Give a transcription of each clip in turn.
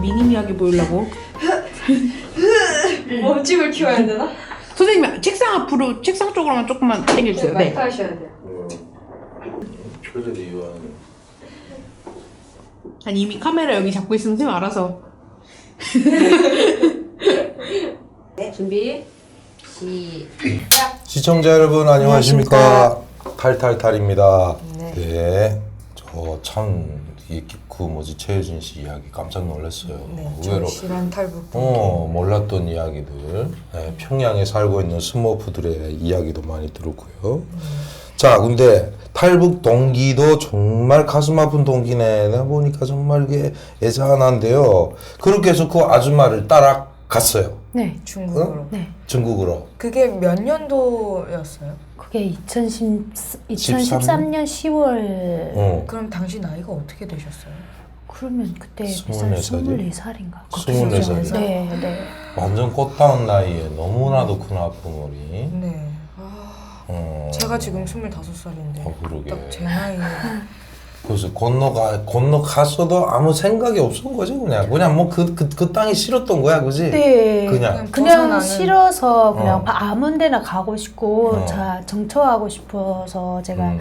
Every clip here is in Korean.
미니미하게 보이려고. 몸집을 키워야 되나? 선생님 책상 앞으로 책상 쪽으로만 조금만 당겨주세요. 네. 마이크 하셔야 돼요. 표절이 이완. 아니 이미 카메라 여기 잡고 있으면 선생님 알아서. 네, 준비 시작. 시청자 여러분 안녕하십니까. 탈탈탈입니다. 네. 저참 그 뭐지 최효진 씨 이야기 깜짝 놀랐어요. 네, 의외로 실한 탈북. 몰랐던 이야기들. 네, 평양에 살고 있는 스머프들의 이야기도 많이 들었고요. 자, 근데 탈북 동기도 정말 가슴 아픈 동기네. 내가 보니까 정말 이게 애잔한데요. 그렇게 해서 그 아줌마를 따라갔어요. 네, 중국어로. 네. 중국으로. 그게 몇 년도였어요? 그게 2013년 10월. 그럼 당시 나이가 어떻게 되셨어요? 그러면 그때 24살이요? 24살인가? 24살. 네, 네. 완전 꽃다운 나이에 너무나도 큰 아픔이. 네. 제가 지금 25살인데 그러게. 딱 제 나이에. 그래서 건너갔어도 아무 생각이 없은 거지 그냥 뭐 그 땅이 싫었던 거야, 그지? 네. 그냥 그냥 싫어서 그냥 어. 아무 데나 가고 싶고 정처하고 싶어서 제가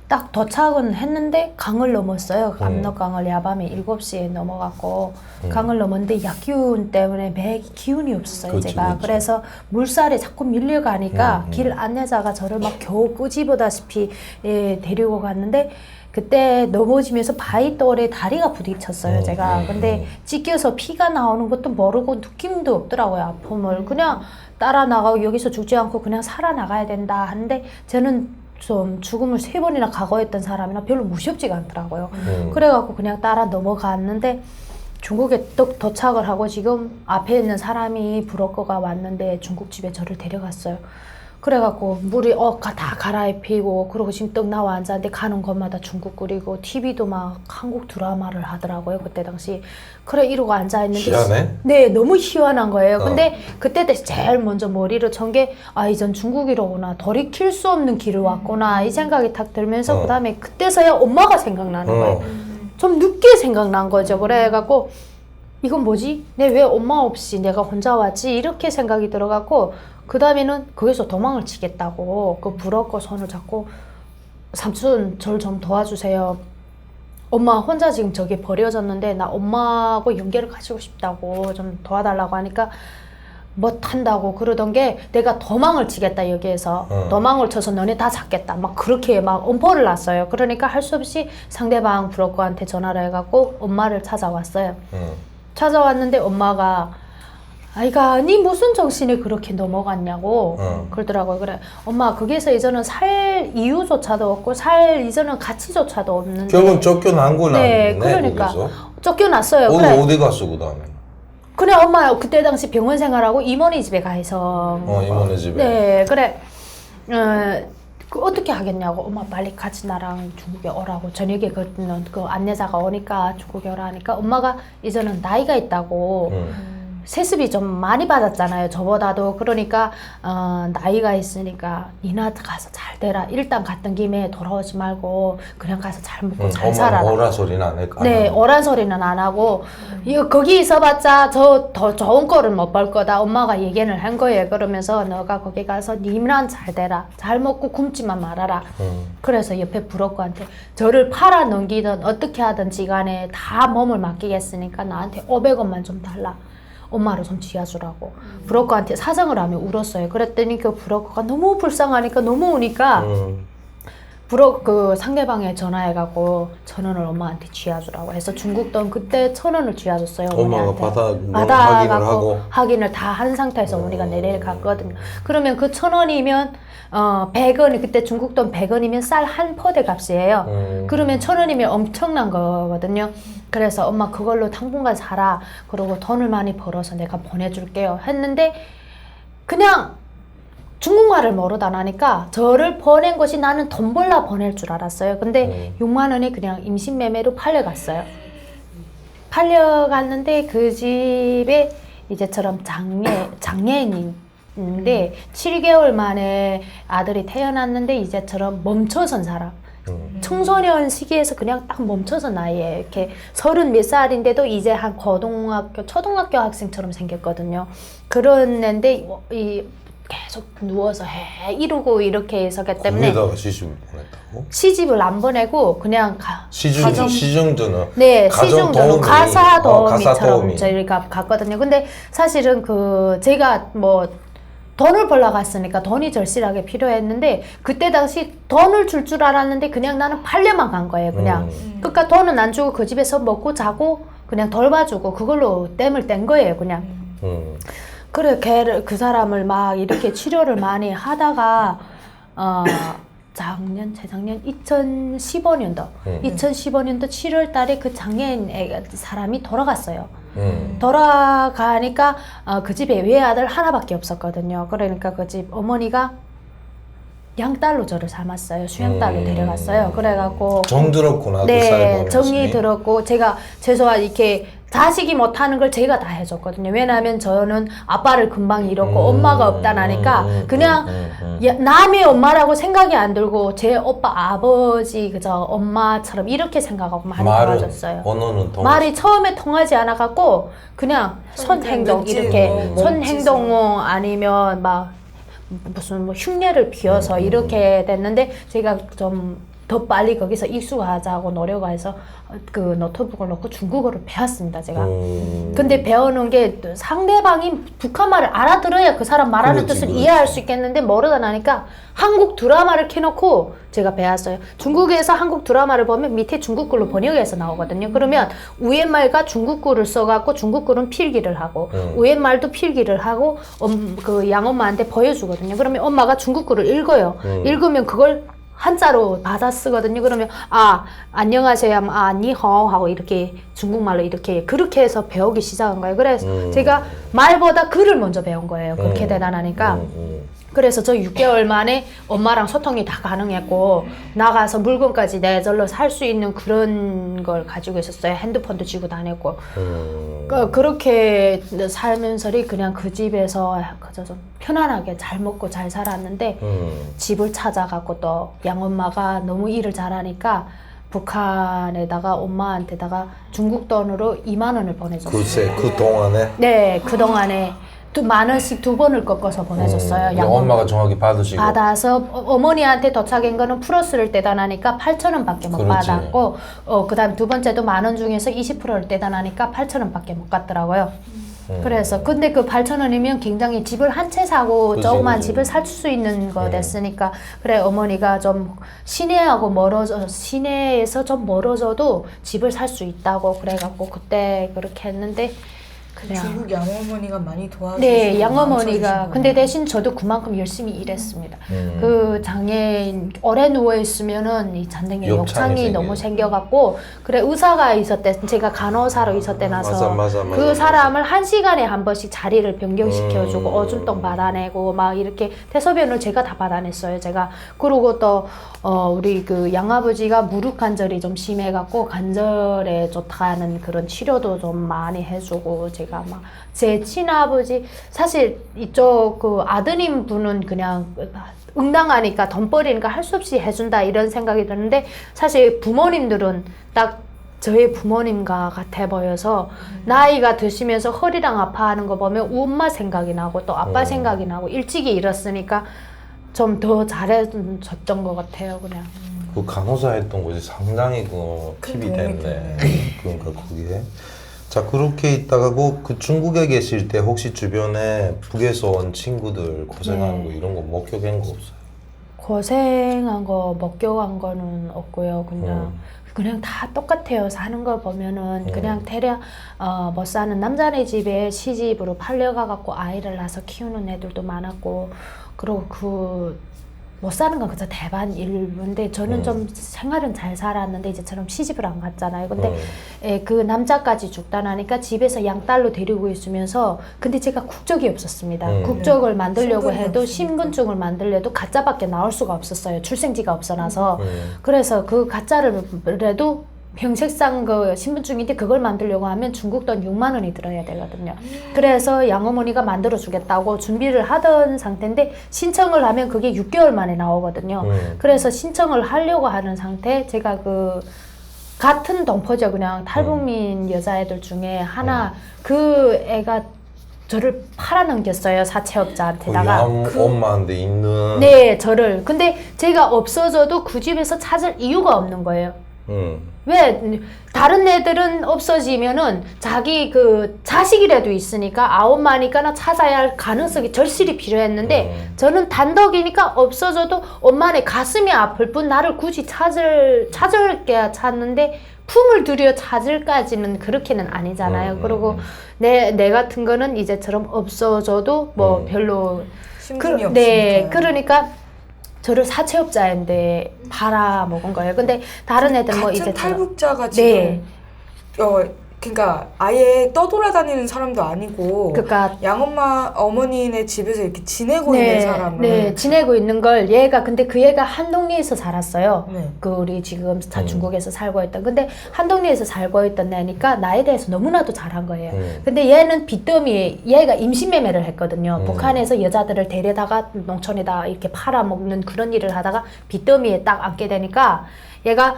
딱 도착은 했는데 강을 넘었어요. 압록강을 야밤에 7시에 넘어갔고 강을 넘었는데 약기운 때문에 배에 기운이 없었어요. 그렇지, 제가. 그렇지. 그래서 물살에 자꾸 밀려가니까 길 안내자가 저를 막 겨우 끄집어다시피 데리고 갔는데 그때 넘어지면서 바위돌에 다리가 부딪혔어요, 제가. 근데 찢겨서 피가 나오는 것도 모르고 느낌도 없더라고요, 아픔을. 그냥 따라 나가고 여기서 죽지 않고 그냥 살아나가야 된다 하는데 저는 좀 죽음을 3번이나 각오했던 사람이라 별로 무섭지가 않더라고요. 그래갖고 그냥 따라 넘어갔는데 중국에 도착을 하고 지금 앞에 있는 사람이 브로커가 왔는데 중국집에 저를 데려갔어요. 그래갖고 물이 다 갈아입히고 그러고 지금 떡 나와 앉았는데 가는 곳마다 중국 끓이고 TV도 막 한국 드라마를 하더라고요 그때 당시. 그래 이러고 앉아있는데 희한해? 네, 너무 희한한 거예요. 근데 그때 제일 먼저 머리를 천 게 이젠 중국이로구나, 돌이킬 수 없는 길을 왔구나 이 생각이 탁 들면서 그 다음에 그때서야 엄마가 생각나는 거예요. 좀 늦게 생각난 거죠. 그래갖고 이건 뭐지? 내 왜 엄마 없이 내가 혼자 왔지? 이렇게 생각이 들어갖고 그 다음에는 거기서 도망을 치겠다고 그 브로커 손을 잡고 삼촌 저를 좀 도와주세요. 엄마 혼자 지금 저기 버려졌는데 나 엄마하고 연결을 가지고 싶다고 좀 도와달라고 하니까 못한다고 그러던 게 내가 도망을 치겠다 여기에서 도망을 쳐서 너네 다 잡겠다 막 그렇게 막 엄포를 놨어요. 그러니까 할 수 없이 상대방 브로커한테 전화를 해갖고 엄마를 찾아왔어요. 찾아왔는데 엄마가 아이가 니 무슨 정신이 그렇게 넘어갔냐고 그러더라고요. 그래 엄마 거기서 이제는 살 이유조차도 없고 살 이제는 가치조차도 없는데 결국은 쫓겨난 거나. 네, 그러니까 거기서. 쫓겨났어요. 어디 갔어 그 다음에? 그래 엄마 그때 당시 병원 생활하고 이모네 집에 가 있어. 이모네 집에. 네 그래 그 어떻게 하겠냐고 엄마 빨리 같이 나랑 중국에 오라고 저녁에 그 안내자가 오니까 중국에 오라 하니까 엄마가 이제는 나이가 있다고 세습이 좀 많이 받았잖아요 저보다도. 그러니까 나이가 있으니까 니나 가서 잘 되라. 일단 갔던 김에 돌아오지 말고 그냥 가서 잘 먹고 잘 살아라. 오라 소리는 안 했고. 네, 오란 소리는 안 하고 이거 거기 있어봤자 저 더 좋은 거를 못 볼 거다. 엄마가 얘기를 한 거예요. 그러면서 너가 거기 가서 니랑 잘 되라. 잘 먹고 굶지만 말아라. 그래서 옆에 브로커한테 저를 팔아 넘기든 어떻게 하든지 간에 다 몸을 맡기겠으니까 나한테 500원만 좀 달라. 엄마를 좀 지어주라고 브로커한테 사정을 하며 울었어요. 그랬더니 그 브로커가 너무 불쌍하니까 너무 우니까 그 상대방에 전화해갖고 1,000원을 엄마한테 쥐어주라고 해서 중국 돈 그때 1,000원을 쥐어줬어요. 엄마가 어머니한테. 확인을 하고 확인을 다 한 상태에서 어머니가 내려갔거든요. 그러면 그 1,000원이면 100원이 그때 중국 돈 100원이면 쌀 한 포대 값이에요. 그러면 1,000원이면 엄청난 거거든요. 그래서 엄마 그걸로 당분간 살아. 그러고 돈을 많이 벌어서 내가 보내줄게요 했는데 그냥 중국말을 모르다 나니까 저를 보낸 것이 나는 돈 벌라 보낼 줄 알았어요. 근데 6만 원이 그냥 임신매매로 팔려갔어요. 팔려갔는데 그 집에 이제처럼 장애인인데 7개월 만에 아들이 태어났는데 이제처럼 멈춰선 사람. 청소년 시기에서 그냥 딱 멈춰서 나이에 이렇게 30몇 살인데도 이제 한 고등학교, 초등학교 학생처럼 생겼거든요. 그런 애인데 이 계속 누워서 이러고 이렇게 있었기 때문에 거기다가 시집을 보냈다고? 시집을 안 보내고 그냥 시중전은 네, 가정 시중으로 도우미. 가사 가사 도우미처럼 도우미. 저희가 갔거든요. 근데 사실은 그 제가 뭐 돈을 벌러 갔으니까 돈이 절실하게 필요했는데 그때 당시 돈을 줄 줄 알았는데 그냥 나는 팔려만 간 거예요. 그냥 그러니까 돈은 안 주고 그 집에서 먹고 자고 그냥 돌봐주고 그걸로 땜을 뗀 거예요. 그냥. 그래 그 사람을 막 이렇게 치료를 많이 하다가 재작년 2015년도 2015년도 7월 달에 그 장애인 사람이 돌아갔어요. 돌아가니까 그 집에 외아들 하나밖에 없었거든요. 그러니까 그 집 어머니가 양딸로 저를 삼았어요. 수양딸로 데려갔어요. 그래갖고 정 들었구나. 그 네, 사회 정이 들었고 제가 최소한 이렇게 자식이 못하는 걸 제가 다 해줬거든요. 왜냐하면 저는 아빠를 금방 잃었고 엄마가 없다나니까 그냥 남의 엄마라고 생각이 안 들고 제 오빠 아버지 그저 엄마처럼 이렇게 생각하고 많이 도와줬어요. 언어는 말이 처음에 통하지 않아갖고 그냥 손 행동 이렇게 손 행동 아니면 막 무슨 뭐 흉내를 피워서 이렇게 됐는데 제가 좀 더 빨리 거기서 익숙하자고 노력해서 그 노트북을 놓고 중국어를 배웠습니다. 제가. 근데 배우는 게 상대방이 북한말을 알아들어야 그 사람 말하는 뜻을 이해할 수 있겠는데 모르다 나니까 한국 드라마를 켜놓고 제가 배웠어요. 중국에서 한국 드라마를 보면 밑에 중국글로 번역해서 나오거든요. 그러면 위에 말과 중국글을 써갖고 중국글은 필기를 하고 위에 말도 필기를 하고 그 양엄마한테 보여주거든요. 그러면 엄마가 중국글을 읽어요. 읽으면 그걸 한자로 받아 쓰거든요. 그러면 안녕하세요 하면 니하오 하고 이렇게 중국말로 이렇게 그렇게 해서 배우기 시작한 거예요. 그래서 제가 말보다 글을 먼저 배운 거예요. 그렇게 대단하니까. 그래서 저 6개월 만에 엄마랑 소통이 다 가능했고 나가서 물건까지 내절로 살 수 있는 그런 걸 가지고 있었어요. 핸드폰도 쥐고 다녔고 그렇게 살면서 그냥 그 집에서 그저 좀 편안하게 잘 먹고 잘 살았는데 집을 찾아가고 또 양엄마가 너무 일을 잘하니까 북한에다가 엄마한테다가 중국 돈으로 2만 원을 보내줬어요. 글쎄 그 동안에? 네, 그 동안에 10,000원씩 2번을 꺾어서 보내줬어요. 엄마가 정확히 받으시고 받아서 어머니한테 도착한 거는 플러스를 떼다나니까 8,000원밖에 못 받았고 그다음 두 번째도 10,000원 중에서 20%를 떼다나니까 8,000원밖에 못 갔더라고요. 그래서 근데 그 8,000원이면 굉장히 집을 한 채 사고 조그만 집을 살 수 있는 거 됐으니까 그래 어머니가 좀 시내에서 좀 멀어져도 집을 살 수 있다고 그래갖고 그때 그렇게 했는데 그냥 중국 양어머니가 많이 도와주시고 네, 양어머니가 근데 대신 저도 그만큼 열심히 일했습니다. 그 장애인 오래 누워 있으면은 이 잔등에 욕창이 너무 생겨갖고 그래 의사가 있었대. 제가 간호사로 있었대 나서 맞아. 그 사람을 1시간에 한 번씩 자리를 변경시켜주고 오줌똥 받아내고 막 이렇게 대소변을 제가 다 받아냈어요. 제가 그리고 또 우리 그 양아버지가 무릎 관절이 좀 심해갖고 관절에 좋다는 그런 치료도 좀 많이 해주고 제가 막 제 친아버지 사실 이쪽 그 아드님 분은 그냥 응당하니까 돈벌이니까 할 수 없이 해준다 이런 생각이 드는데 사실 부모님들은 딱 저희 부모님과 같아 보여서 나이가 드시면서 허리랑 아파하는 거 보면 엄마 생각이 나고 또 아빠 생각이 나고 일찍이 잃었으니까 좀 더 잘해줬던 것 같아요 그냥. 그 간호사 했던 곳이 상당히 그 팁이 됐네. 그러니까 거기에. 자 그렇게 있다가 그 중국에 계실 때 혹시 주변에 북에서 온 친구들 고생하는 거 이런 거 목격한 거 없어요? 고생한 거 목격한 거는 없고요. 그냥 다 똑같아요. 사는 거 보면은 그냥 대략 못 사는 남자네 집에 시집으로 팔려가갖고 아이를 낳아서 키우는 애들도 많았고 그리고 못 사는 건 그저 대반 일부인데 저는 좀 생활은 잘 살았는데 이제처럼 시집을 안 갔잖아요. 근데 그 남자까지 죽다 나니까 집에서 양딸로 데리고 있으면서 근데 제가 국적이 없었습니다. 국적을 만들려고 해도 신분증을 만들려도 가짜밖에 나올 수가 없었어요. 출생지가 없어놔서. 그래서 그 가짜를 해도 평색상 그 신분증인데 그걸 만들려고 하면 중국 돈 6만 원이 들어야 되거든요. 그래서 양어머니가 만들어 주겠다고 준비를 하던 상태인데 신청을 하면 그게 6개월 만에 나오거든요. 그래서 신청을 하려고 하는 상태 제가 그 같은 동포죠. 그냥 탈북민 여자애들 중에 하나 그 애가 저를 팔아넘겼어요. 사채업자한테다가. 엄마한테 있는. 네, 저를. 근데 제가 없어져도 그 집에서 찾을 이유가 없는 거예요. 왜 다른 애들은 없어지면은 자기 그 자식이라도 있으니까 아엄마니까나 찾아야 할 가능성이 절실히 필요했는데 저는 단독이니까 없어져도 엄마네 가슴이 아플 뿐 나를 굳이 찾을게 찾는데 품을 들여 찾을까지는 그렇게는 아니잖아요. 그리고 내 같은 거는 이제처럼 없어져도 뭐 별로 심증이 없으니까. 네, 그러니까 저를 사채업자인데 팔아먹은 거예요. 근데 다른 애들 뭐 이제 탈북자가 지금 네. 그러니까 아예 떠돌아다니는 사람도 아니고 그러니까 양엄마 어머니네 집에서 이렇게 지내고 있는 사람을 네, 지내고 있는 걸 얘가 근데 그 애가 한동리에서 살았어요. 네. 그 우리 지금 다 중국에서 살고 있던 근데 한동리에서 살고 있던 애니까 나에 대해서 너무나도 잘한 거예요. 근데 얘는 빚더미 얘가 임신매매를 했거든요. 북한에서 여자들을 데려다가 농촌에다 이렇게 팔아먹는 그런 일을 하다가 빚더미에 딱 앉게 되니까 얘가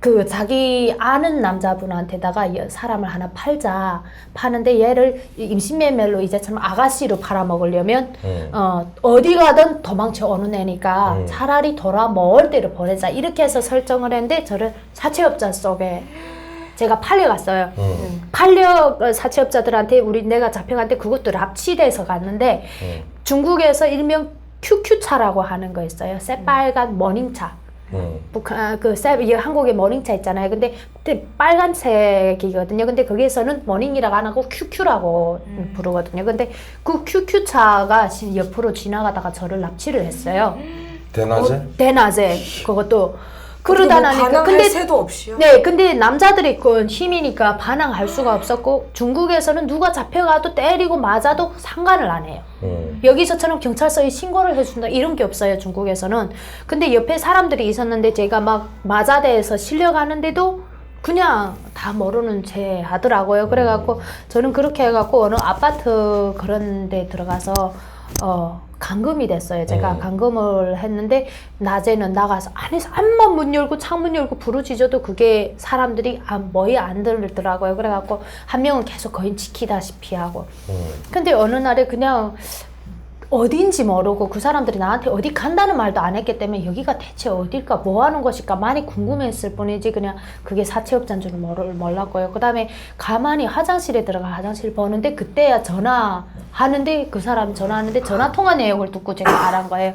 그 자기 아는 남자분한테다가 사람을 하나 팔자 파는데 얘를 임신매매로 이제처럼 아가씨로 팔아먹으려면 어디 가든 도망쳐 오는 애니까 차라리 돌아 멀 데로 보내자 이렇게 해서 설정을 했는데 저를 사채업자 속에 제가 팔려갔어요. 사채업자들한테 내가 잡혀갔는데 그것도 납치돼서 갔는데 중국에서 일명 QQ차라고 하는 거 있어요. 새빨간 머닝차. 북한 한국에 머닝차 있잖아요. 근데 빨간색이거든요. 근데 거기에서는 머닝이라고 안 하고 QQ라고 부르거든요. 근데 그 QQ차가 옆으로 지나가다가 저를 납치를 했어요. 대낮에? 대낮에 그것도 그러다 나니까 반항할 새도 없이요? 네, 근데 남자들이 그 힘이니까 반항할 수가 없었고 중국에서는 누가 잡혀가도 때리고 맞아도 상관을 안 해요. 여기서처럼 경찰서에 신고를 해준다 이런 게 없어요. 중국에서는. 근데 옆에 사람들이 있었는데 제가 막 맞아대에서 실려가는데도 그냥 다 모르는 채 하더라고요. 그래갖고 저는 그렇게 해갖고 어느 아파트 그런 데 들어가서 감금이 됐어요. 제가 감금을 했는데 낮에는 나가서 안에서 앞만 문 열고 창문 열고 부르짖어도 그게 사람들이 뭐에 안 들더라고요. 그래갖고 한 명은 계속 거의 지키다시피 하고 근데 어느 날에 그냥 어딘지 모르고 그 사람들이 나한테 어디 간다는 말도 안 했기 때문에 여기가 대체 어딜까 뭐 하는 것일까 많이 궁금했을 뿐이지 그냥 그게 사채업자인 줄은 몰랐고요. 그 다음에 가만히 화장실에 들어가 화장실 보는데 그때야 전화하는데 그 사람이 전화하는데 전화 통화 내용을 듣고 제가 알은 거예요.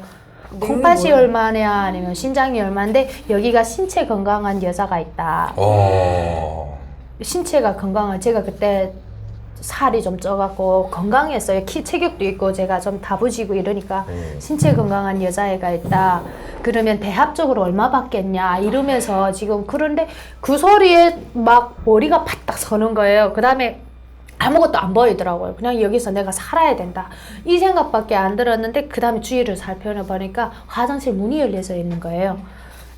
콩팥이 얼마냐 아니면 신장이 얼마인데 여기가 신체 건강한 여자가 있다. 신체가 건강한 제가 그때 살이 좀 쪄갖고 건강했어요. 체격도 있고 제가 좀 다부지고 이러니까 신체 건강한 여자애가 있다. 그러면 대합적으로 얼마 받겠냐 이러면서 지금 그런데 그 소리에 막 머리가 바닥 서는 거예요. 그 다음에 아무것도 안 보이더라고요. 그냥 여기서 내가 살아야 된다. 이 생각밖에 안 들었는데 그 다음에 주위를 살펴보니까 화장실 문이 열려져 있는 거예요.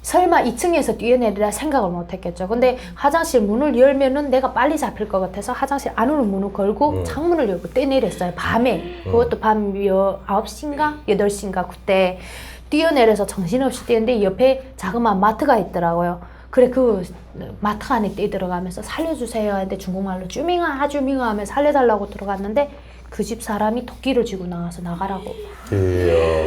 설마 2층에서 뛰어내리라 생각을 못 했겠죠. 근데 화장실 문을 열면은 내가 빨리 잡힐 것 같아서 화장실 안으로 문을 걸고 창문을 열고 뛰어내렸어요. 밤에. 그것도 밤 9시인가? 8시인가? 그때 뛰어내려서 정신없이 뛰는데 옆에 자그마한 마트가 있더라고요. 그래 그 마트 안에 뛰어들어가면서 살려주세요 했는데 중국말로 쭈밍아 쭈밍아 하면 살려달라고 들어갔는데 그 집 사람이 도끼를 쥐고 나와서 나가라고.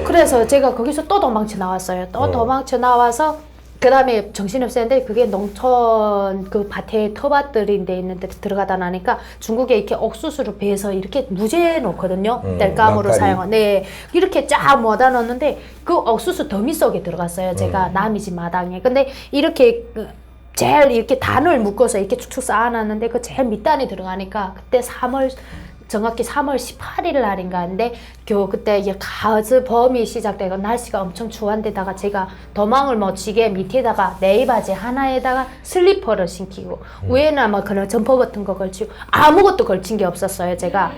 그래서 제가 거기서 또 도망쳐 나왔어요. 또 도망쳐 나와서 그 다음에 정신없었는데 그게 농촌 그 밭에 터밭들인 데 있는 데 들어가다 나니까 중국에 이렇게 옥수수를 베서 이렇게 무제해 놓거든요. 땔감으로 사용한. 네. 이렇게 쫙 모아다 놓는데 그 옥수수 더미 속에 들어갔어요. 제가 남이 집 마당에. 근데 이렇게 제일 이렇게 단을 묶어서 이렇게 축축 쌓아놨는데 그 제일 밑단에 들어가니까 그때 정확히 3월 18일 날인가 하는데 그때 이제 가을 봄이 시작되고 날씨가 엄청 추운데다가 제가 도망을 못 치게 밑에다가 네이바지 하나에다가 슬리퍼를 신기고 위에는 뭐 그런 점퍼 같은 거 걸치고 아무것도 걸친 게 없었어요 제가.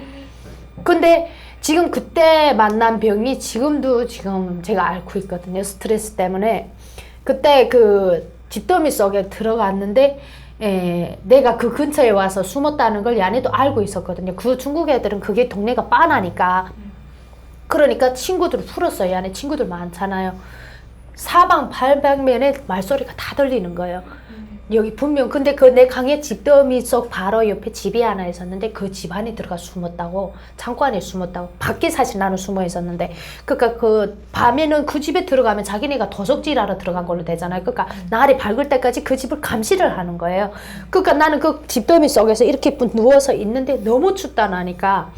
근데 지금 그때 만난 병이 지금 제가 앓고 있거든요. 스트레스 때문에. 그때 집더미 속에 들어갔는데 내가 그 근처에 와서 숨었다는 걸 야네도 알고 있었거든요. 그 중국 애들은 그게 동네가 빤하니까. 그러니까 친구들을 풀었어요. 야네 친구들 많잖아요. 사방팔방면에 말소리가 다 들리는 거예요. 여기 분명 근데 그 내 강의 집더미 속 바로 옆에 집이 하나 있었는데 그 집 안에 들어가 숨었다고, 창고 안에 숨었다고. 밖에 사실 나는 숨어 있었는데, 그러니까 그 밤에는 그 집에 들어가면 자기네가 도적질하러 들어간 걸로 되잖아요. 그러니까 날이 밝을 때까지 그 집을 감시를 하는 거예요. 그러니까 나는 그 집더미 속에서 이렇게 누워서 있는데 너무 춥다 나니까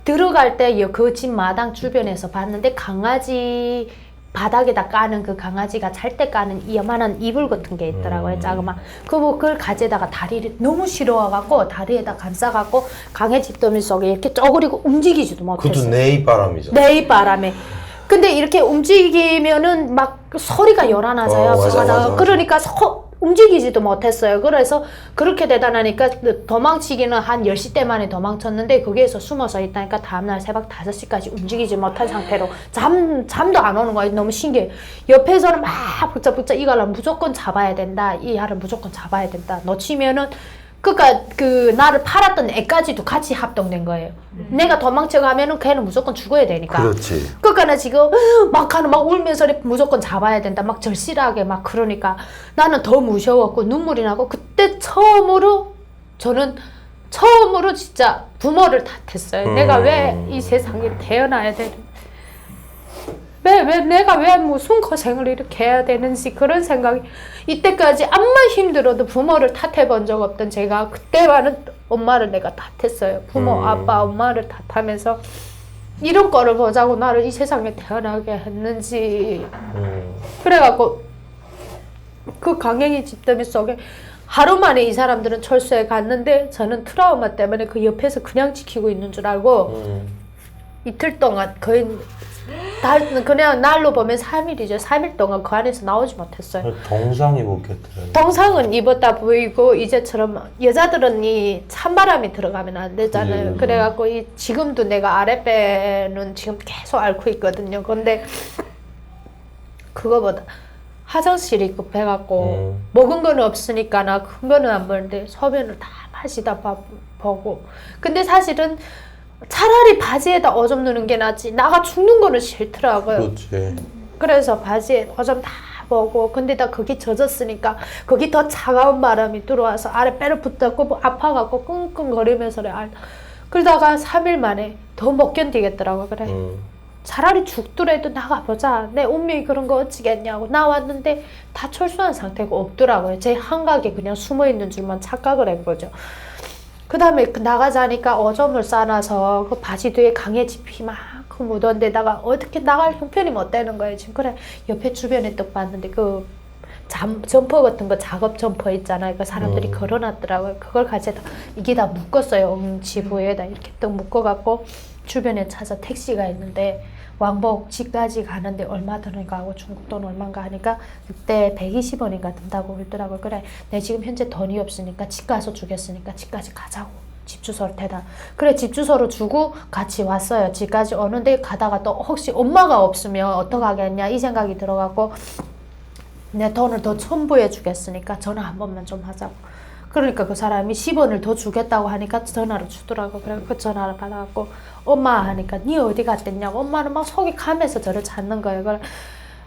들어갈 때 그 집 마당 주변에서 봤는데 강아지 바닥에다 까는 그 강아지가 잘 때 까는 이만한 이불 같은 게 있더라고요. 자그만. 그걸 가지에다가 다리를 너무 싫어와갖고 다리에다 감싸갖고 강의 집더미 속에 이렇게 쪼그리고 움직이지도 못했어요. 그것도 내입바람이죠. 내입바람에. 근데 이렇게 움직이면은 막 소리가 요란하잖아요. 맞아. 그러니까 움직이지도 못했어요. 그래서 그렇게 대단하니까 도망치기는 한 10시 때 만에 도망쳤는데 거기에서 숨어서 있다니까 다음날 새벽 5시까지 움직이지 못한 상태로 잠도 안 오는 거예요. 너무 신기해요. 옆에서는 막 붙잡 이거를 무조건 잡아야 된다. 이 알을 무조건 잡아야 된다. 놓치면은 그러니까 그 나를 팔았던 애까지도 같이 합동된 거예요. 내가 도망쳐가면은 걔는 무조건 죽어야 되니까. 그렇지. 그러니까 나 지금 막 울면서 무조건 잡아야 된다. 막 절실하게 막 그러니까 나는 더 무서웠고 눈물이 나고 그때 처음으로 진짜 부모를 탓했어요. 내가 왜 이 세상에 태어나야 되는? 내가 왜 무슨 고생을 이렇게 해야 되는지 그런 생각이 이때까지 암만 힘들어도 부모를 탓해 본 적 없던 제가 그때와는 엄마를 내가 탓했어요. 부모, 아빠, 엄마를 탓하면서 이런 거를 보자고 나를 이 세상에 태어나게 했는지 그래갖고 그 강행이 집더미 속에 하루 만에 이 사람들은 철수해 갔는데 저는 트라우마 때문에 그 옆에서 그냥 지키고 있는 줄 알고 이틀 동안 거의 그냥 날로 보면 3일이죠. 3일 동안 그 안에서 나오지 못했어요. 동상 입었겠더라고요. 동상은 입었다 보이고 이제처럼 여자들은 이 찬바람이 들어가면 안 되잖아요. 그래갖고 지금도 내가 아랫배는 지금 계속 앓고 있거든요. 근데 그거보다 화장실이 급해갖고 먹은 거는 없으니까 나 큰 거는 안 먹는데 소변을 다 마시다 보고 근데 사실은 차라리 바지에다 오줌 누는 게 낫지 나가 죽는 거는 싫더라고요. 그렇지. 그래서 바지에 오줌 다 보고 근데 다 거기 젖었으니까 거기 더 차가운 바람이 들어와서 아랫배를 붙잡고 아파갖고 끙끙거리면서 그러다가 3일 만에 더 못 견디겠더라고요. 그래 차라리 죽더라도 나가보자. 내 운명이 그런 거 어찌겠냐고 나왔는데 다 철수한 상태가 없더라고요. 제 한각에 그냥 숨어있는 줄만 착각을 한 거죠. 그 다음에 나가자니까 오줌을 싸놔서 그 바지 뒤에 강에 짚이 만큼 묻은 데다가 어떻게 나갈 형편이 못 되는 거예요. 지금 그래 옆에 주변에 딱 봤는데 그 점퍼 같은 거 작업 점퍼 있잖아요. 그 사람들이 걸어놨더라고요. 그걸 가져다 이게 다 묶었어요. 엉치부에다 이렇게 딱 묶어갖고 주변에 찾아 택시가 있는데 왕복 집까지 가는데 얼마 드는가 하고 중국 돈 얼마인가 하니까 그때 120원인가 든다고 그러더라고요. 그래 내 지금 현재 돈이 없으니까 집 가서 주겠으니까 집까지 가자고 집 주소를 대다. 그래 집 주소를 주고 같이 왔어요. 집까지 오는데 가다가 또 혹시 엄마가 없으면 어떡하겠냐 이 생각이 들어갖고 내 돈을 더 첨부해 주겠으니까 전화 한 번만 좀 하자고. 그러니까 그 사람이 10원을 더 주겠다고 하니까 전화를 주더라고. 그래 그 전화를 받아갖고 엄마 하니까 니 어디 갔댔냐고. 엄마는 막 속이 가면서 저를 찾는 거예요. 그래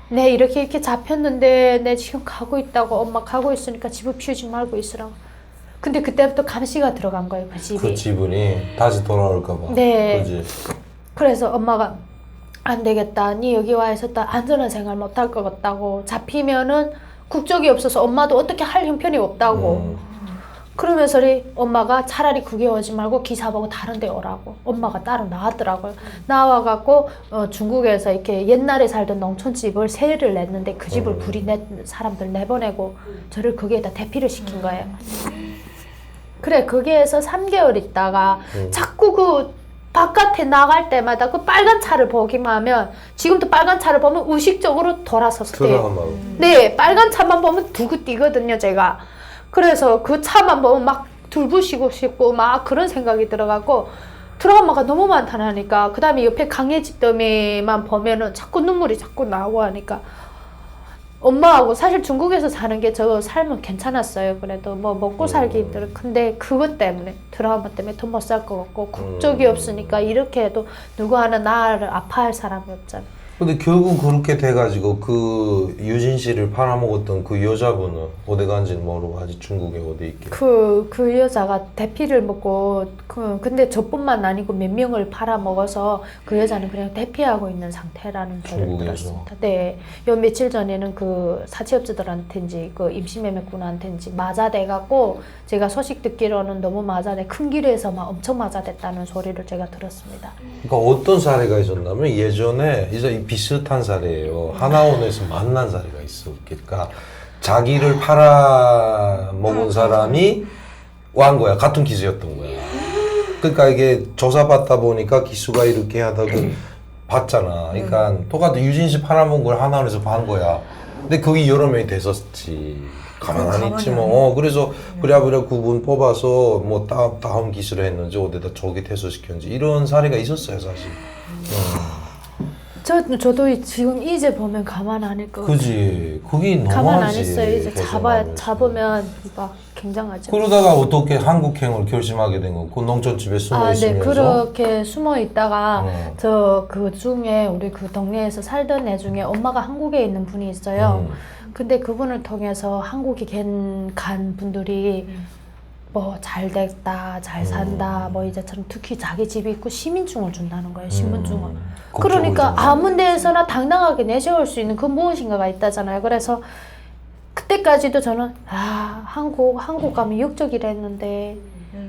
내 이렇게 잡혔는데 내 지금 가고 있다고. 엄마 가고 있으니까 집을 피우지 말고 있으라고. 근데 그때부터 감시가 들어간 거예요. 그 집이. 그 지분이 다시 돌아올까 봐. 네. 그지. 그래서 엄마가 안 되겠다. 니 여기 와 있었다 안전한 생활 못 할 것 같다고. 잡히면은 국적이 없어서 엄마도 어떻게 할 형편이 없다고. 그러면서 엄마가 차라리 그게 오지 말고 기사 보고 다른 데 오라고. 엄마가 따로 나왔더라고요. 나와갖고 중국에서 이렇게 옛날에 살던 농촌집을 세를 냈는데 그 집을 불이 사람들 내보내고 저를 거기에다 대피를 시킨 거예요. 그래 거기에서 3개월 있다가 자꾸 그 바깥에 나갈 때마다 그 빨간 차를 보기만 하면 지금도 빨간 차를 보면 의식적으로 돌아섰어요. 네 빨간 차만 보면 두고 뛰거든요 제가. 그래서 그 차만 보면 막 둘부시고 싶고 막 그런 생각이 들어가고 트라우마가 너무 많다니까. 그 다음에 옆에 강의 집더미만 보면은 자꾸 눈물이 자꾸 나오고 하니까 엄마하고 사실 중국에서 사는 게 저 삶은 괜찮았어요. 그래도 뭐 먹고 살기 힘들어. 근데 그것 때문에 트라우마 때문에 돈 못 살 것 같고 국적이 없으니까 이렇게 해도 누구 하나 나를 아파할 사람이 없잖아. 근데 결국 그렇게 돼가지고 그 유진 씨를 팔아먹었던 그 여자분은 어디 간지는 모르고 아직 중국에 어디 있게. 그 여자가 대피를 먹고 근데 저뿐만 아니고 몇 명을 팔아먹어서 그 여자는 그냥 대피하고 있는 상태라는 소리를 중국에서? 들었습니다. 네, 요 며칠 전에는 그 사채업자들한테인지 그 임시매매꾼한테인지 맞아대갖고 제가 소식 듣기로는 너무 맞아대 큰 길에서 막 엄청 맞아댔다는 소리를 제가 들었습니다. 그러니까 어떤 사례가 있었냐면 예전에 이제 비슷한 사례예요. 하나원에서 만난 사례가 있어. 그러니까 자기를 팔아먹은 사람이 완 거야. 같은 기수였던 거야. 그러니까 이게 조사받다 보니까 기수가 이렇게 하다가 봤잖아. 그러니까 똑같은 유진 씨 팔아먹은 걸 하나원에서 반 거야. 근데 거기 여러 명이 됐었지. 가만 안 있지 뭐. 그래서 그래야 구분 뽑아서 뭐 다음 기수를 했는지 어디다 조기 퇴소시켰는지 이런 사례가 있었어요 사실. 저도 지금 이제 보면 가만 안 있고 그지. 그게 너무하지. 가만 안 있어요. 이제 벗어나면서. 잡으면 막 굉장하죠. 그러다가 어떻게 한국행을 결심하게 된 거? 그 농촌집에 숨어 있으면서. 네, 그렇게 숨어 있다가 어. 저 그 중에 우리 그 동네에서 살던 애 중에 엄마가 한국에 있는 분이 있어요. 근데 그분을 통해서 한국에 간 분들이 뭐 잘 됐다, 잘 산다, 뭐 이제처럼 특히 자기 집이 있고 시민증을 준다는 거예요. 신분증을. 그러니까 아무 데에서나 당당하게 내세울 수 있는 그 무엇인가가 있다잖아요. 그래서 그때까지도 저는 한국 가면 역적이라 했는데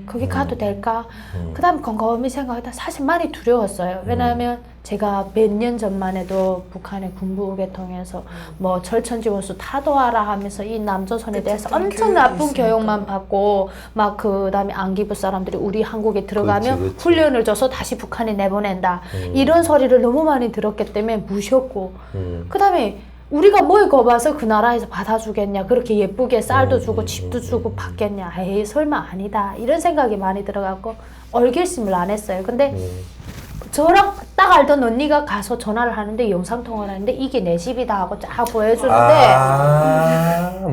거기 가도 될까? 그 다음에 곰곰이 생각하다 사실 많이 두려웠어요. 왜냐하면 제가 몇 년 전만 해도 북한의 군부를 통해서 뭐 절천지원수 타도하라 하면서 이 남조선에 대해서 엄청 나쁜 교육만 받고 막 그 다음에 안기부 사람들이 우리 한국에 들어가면 그렇지. 훈련을 줘서 다시 북한에 내보낸다. 이런 소리를 너무 많이 들었기 때문에 무셨고 그 다음에 우리가 뭘 거봐서 그 나라에서 받아주겠냐, 그렇게 예쁘게 쌀도 주고 집도 주고 받겠냐, 에이 설마 아니다 이런 생각이 많이 들어가고 얼결심을 안 했어요. 근데 저랑 딱 알던 언니가 가서 전화를 하는데 영상통화를 하는데 이게 내 집이다 하고 쫙 보여주는데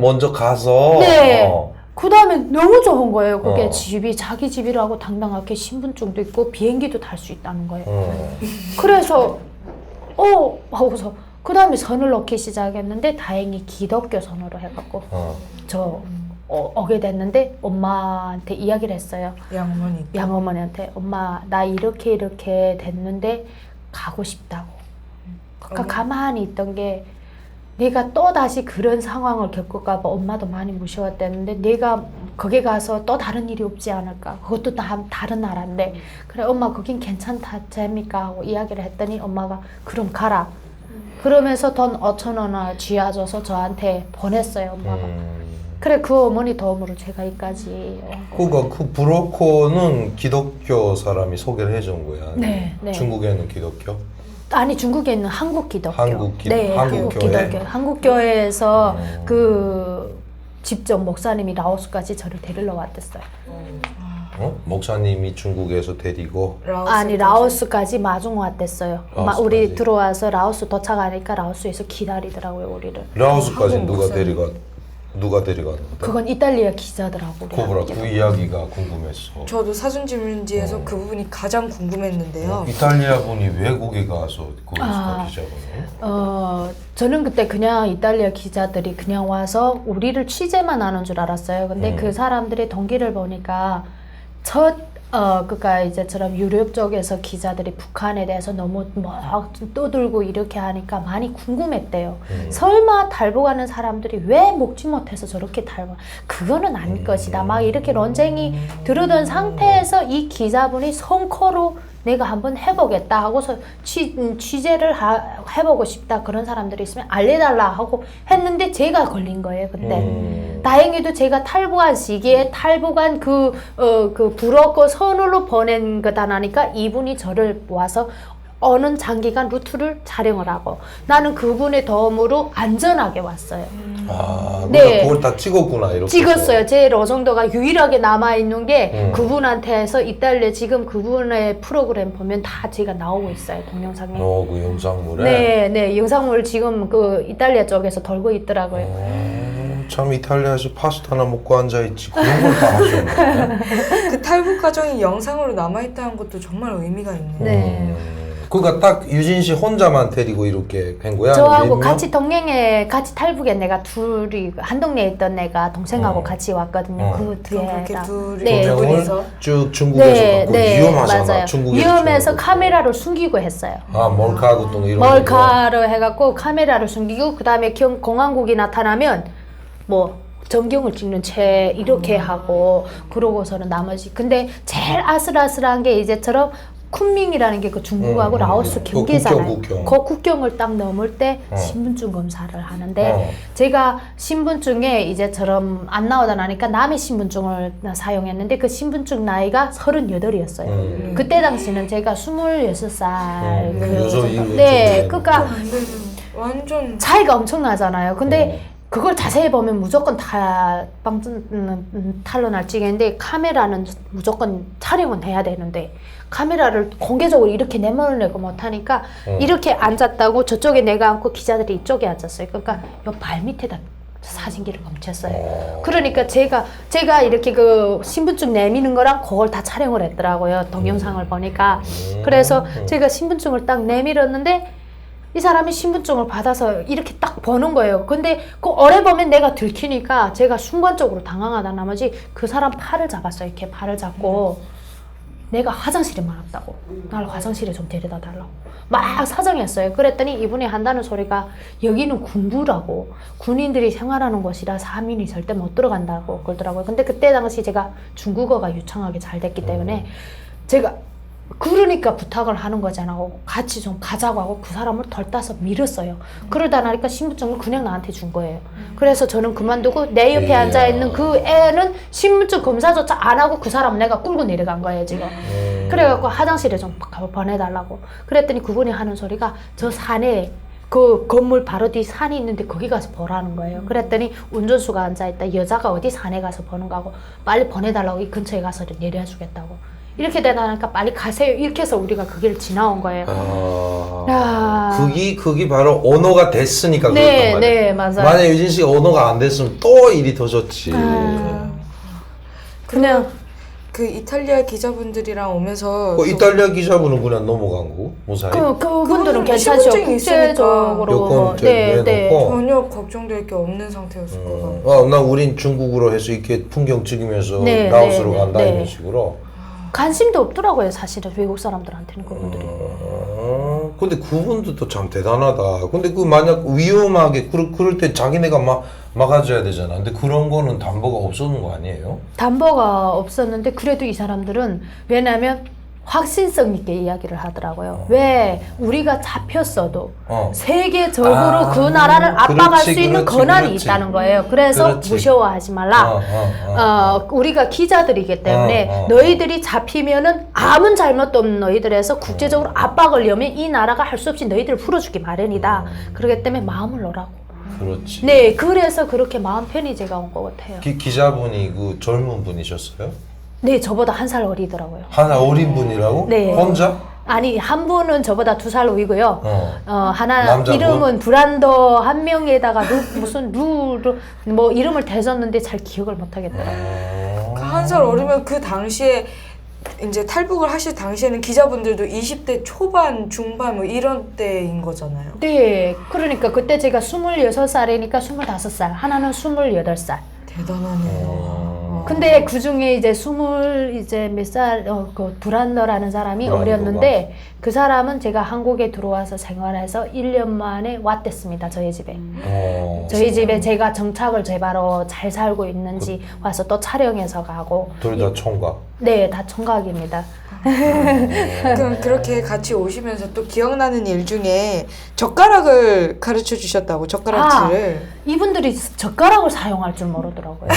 먼저 가서. 네. 어. 그 다음에 너무 좋은 거예요. 그게 집이 자기 집이라고 당당하게 신분증도 있고 비행기도 탈 수 있다는 거예요. 그래서 하고서 그 다음에 선을 넣기 시작했는데 다행히 기독교 선으로 해갖고 오게 됐는데 엄마한테 이야기를 했어요. 양어머니한테 엄마 나 이렇게 됐는데 가고 싶다고. 그러니까 가만히 있던 게 내가 또 다시 그런 상황을 겪을까 봐 엄마도 많이 무서웠댔는데 내가 거기 가서 또 다른 일이 없지 않을까. 그것도 다른 나라인데 그래 엄마 거긴 괜찮다 재미까 하고 이야기를 했더니 엄마가 그럼 가라. 그러면서 돈 5,000원을 쥐어줘서 저한테 보냈어요, 엄마가. 그래, 그 어머니 도움으로 제가 여기까지 온 거예요. 그 브로커는 기독교 사람이 소개를 해준 거야. 네. 중국에는 기독교? 아니, 중국에 있는 한국 기독교. 네, 한국 교회? 한국 교회에서 그 직접 목사님이 라오스까지 저를 데리러 왔댔어요. 목사님이 중국에서 데리고? 라오스까지 마중 왔댔어요. 라오스까지. 우리 들어와서 라오스 도착하니까 라오스에서 기다리더라고요, 우리를. 라오스까지 누가 데려갔는데? 그건 이탈리아 기자들하고. 그 이야기가 궁금했어. 저도 사진질문지에서 그 부분이 가장 궁금했는데요. 이탈리아 분이 왜 거기 가서 거기서 기자분을? 저는 그때 그냥 이탈리아 기자들이 그냥 와서 우리를 취재만 하는 줄 알았어요. 근데 그 사람들의 동기를 보니까 그러니까 이제처럼 유럽 쪽에서 기자들이 북한에 대해서 너무 막 떠들고 이렇게 하니까 많이 궁금했대요. 설마 탈북하는 사람들이 왜 먹지 못해서 저렇게 탈북? 그거는 아닐 것이다. 막 이렇게 논쟁이 들어던 상태에서 이 기자분이 성코로 내가 한번 해보겠다 하고서 취재를 해보고 싶다 그런 사람들이 있으면 알려달라 하고 했는데 제가 걸린 거예요 그때. 다행히도 제가 탈북한 시기에 탈북한 그 브로커 선으로 보낸 거다 나니까 이분이 저를 와서 어느 장기간 루트를 촬영을 하고 나는 그분의 도움으로 안전하게 왔어요. 아, 네. 그러니까 그걸 다 찍었구나 이렇게. 찍었어요. 제 로정도가 유일하게 남아있는 게 그분한테서 이탈리아 지금 그분의 프로그램 보면 다 제가 나오고 있어요. 동영상에. 그 영상물에. 네, 네. 영상물 지금 그 이탈리아 쪽에서 돌고 있더라고요. 참 이탈리아에서 파스타나 먹고 앉아있지 그런 걸 다 하셨네. 그 탈북 과정이 영상으로 남아있다는 것도 정말 의미가 있네요. 네. 그러니까 딱 유진 씨 혼자만 데리고 이렇게 한 거야? 저하고 몇 명? 같이 동행에 같이 탈북에 내가 둘이 한 동네에 있던 애가 동생하고 같이 왔거든요. 그 그럼 뒤에 그렇게 둘이 네. 두 명을 분이서 쭉 중국에서 갖고 위험하잖아. 맞아요. 중국에서 위험해서 중국으로. 카메라를 숨기고 했어요. 아 몰카 같은 거 이런 멀카를 해갖고 카메라를 숨기고 그 다음에 공항국이 나타나면 뭐 전경을 찍는 채 이렇게 하고 그러고서는 나머지 근데 제일 아슬아슬한 게 이제처럼 쿤밍이라는 게 그 중국하고 라오스 그 경계잖아요. 국경. 그 국경을 딱 넘을 때 신분증 검사를 하는데 제가 신분증에 이제처럼 안 나오다 나니까 남의 신분증을 사용했는데 그 신분증 나이가 38이었어요. 그때 당시는 제가 26살. 네, 그러니까 완전 차이가 엄청나잖아요. 근데 그걸 자세히 보면 무조건 다 탄로날 찍는데 카메라는 무조건 촬영은 해야 되는데 카메라를 공개적으로 이렇게 내몰려고 못하니까 이렇게 앉았다고 저쪽에 내가 앉고 기자들이 이쪽에 앉았어요. 그러니까 요 발 밑에다 사진기를 멈췄어요. 그러니까 제가 이렇게 그 신분증 내미는 거랑 그걸 다 촬영을 했더라고요. 동영상을 보니까. 그래서 제가 신분증을 딱 내밀었는데 이 사람이 신분증을 받아서 이렇게 딱 보는 거예요. 근데 그 오래 보면 내가 들키니까 제가 순간적으로 당황하다 나머지 그 사람 팔을 잡았어요. 이렇게 팔을 잡고 내가 화장실에만 왔다고. 나를 화장실에 좀 데려다 달라고. 막 사정했어요. 그랬더니 이분이 한다는 소리가 여기는 군부라고 군인들이 생활하는 곳이라 사민이 절대 못 들어간다고 그러더라고요. 근데 그때 당시 제가 중국어가 유창하게 잘 됐기 때문에 제가 그러니까 부탁을 하는 거잖아. 같이 좀 가자고 하고 그 사람을 덜따서 밀었어요. 그러다 나니까 신분증을 그냥 나한테 준 거예요. 그래서 저는 그만두고 내 옆에 앉아있는 그 애는 신분증 검사조차 안 하고 그 사람 내가 끌고 내려간 거예요 지금. 그래갖고 화장실에 좀 보내달라고. 그랬더니 그분이 하는 소리가 저 산에 그 건물 바로 뒤 산이 있는데 거기 가서 보라는 거예요. 그랬더니 운전수가 앉아있다. 여자가 어디 산에 가서 보는가 하고 빨리 보내달라고 이 근처에 가서 내려주겠다고. 이렇게 되다니까 빨리 가세요. 이렇게 해서 우리가 그 길을 지나온 거예요. 그게 바로 언어가 됐으니까 네, 그랬단 말이에요. 네, 맞아요. 만약에 유진 씨가 언어가 안 됐으면 또 일이 더 좋지. 그냥 그 이탈리아 기자분들이랑 오면서 이탈리아 기자분은 그냥 넘어간 거고 무사히. 그분들은 그분은 괜찮죠. 신분증이 있으니까 국제적으로 여권 네, 네. 내놓고. 전혀 걱정될 게 없는 상태였을 것 같아요. 나 우린 중국으로 해서 이렇게 풍경 찍으면서 네, 라오스로 네, 간다 네. 이런 식으로. 관심도 없더라고요. 사실은 외국 사람들한테는 그분들이. 근데 그분들도 참 대단하다. 근데 그 만약 위험하게 그럴 때 자기네가 막아줘야 되잖아. 근데 그런 거는 담보가 없었는 거 아니에요? 담보가 없었는데 그래도 이 사람들은 왜냐면 확신성 있게 이야기를 하더라고요. 왜 우리가 잡혔어도 세계적으로 그 나라를 압박할 수 있는 권한이 있다는 거예요. 그래서 무서워하지 말라. 우리가 기자들이기 때문에 너희들이 잡히면은 아무 잘못도 없는 너희들에서 국제적으로 압박을 여면 이 나라가 할 수 없이 너희들을 풀어주기 마련이다. 그렇기 때문에 마음을 놓으라고. 그렇지. 네, 그래서 그렇게 마음 편히 제가 온 것 같아요. 기자분이 그 젊은 분이셨어요? 네, 저보다 한 살 어리더라고요. 하나 어린 분이라고? 네. 혼자? 아니, 한 분은 저보다 2살 어리고요. 하나 남자분? 이름은 브란더 한 명에다가 무슨 뭐 이름을 대줬는데 잘 기억을 못 하겠더라고요. 그 한 살 어리면 그 당시에 이제 탈북을 하실 당시에는 기자분들도 20대 초반, 중반 뭐 이런 때인 거잖아요. 네, 그러니까 그때 제가 26살이니까 25살, 하나는 28살. 대단하네요. 근데 그 중에 이제 몇 살, 그 브란더라는 사람이 어렸는데 그 사람은 제가 한국에 들어와서 생활해서 1년 만에 왔댔습니다. 저희 집에. 저희 집에 제가 정착을 제바로 잘 살고 있는지 와서 또 촬영해서 가고. 둘 다 총각? 네, 다 총각입니다. 그럼 그렇게 같이 오시면서 또 기억나는 일 중에 젓가락을 가르쳐 주셨다고, 젓가락질을. 이분들이 젓가락을 사용할 줄 모르더라고요.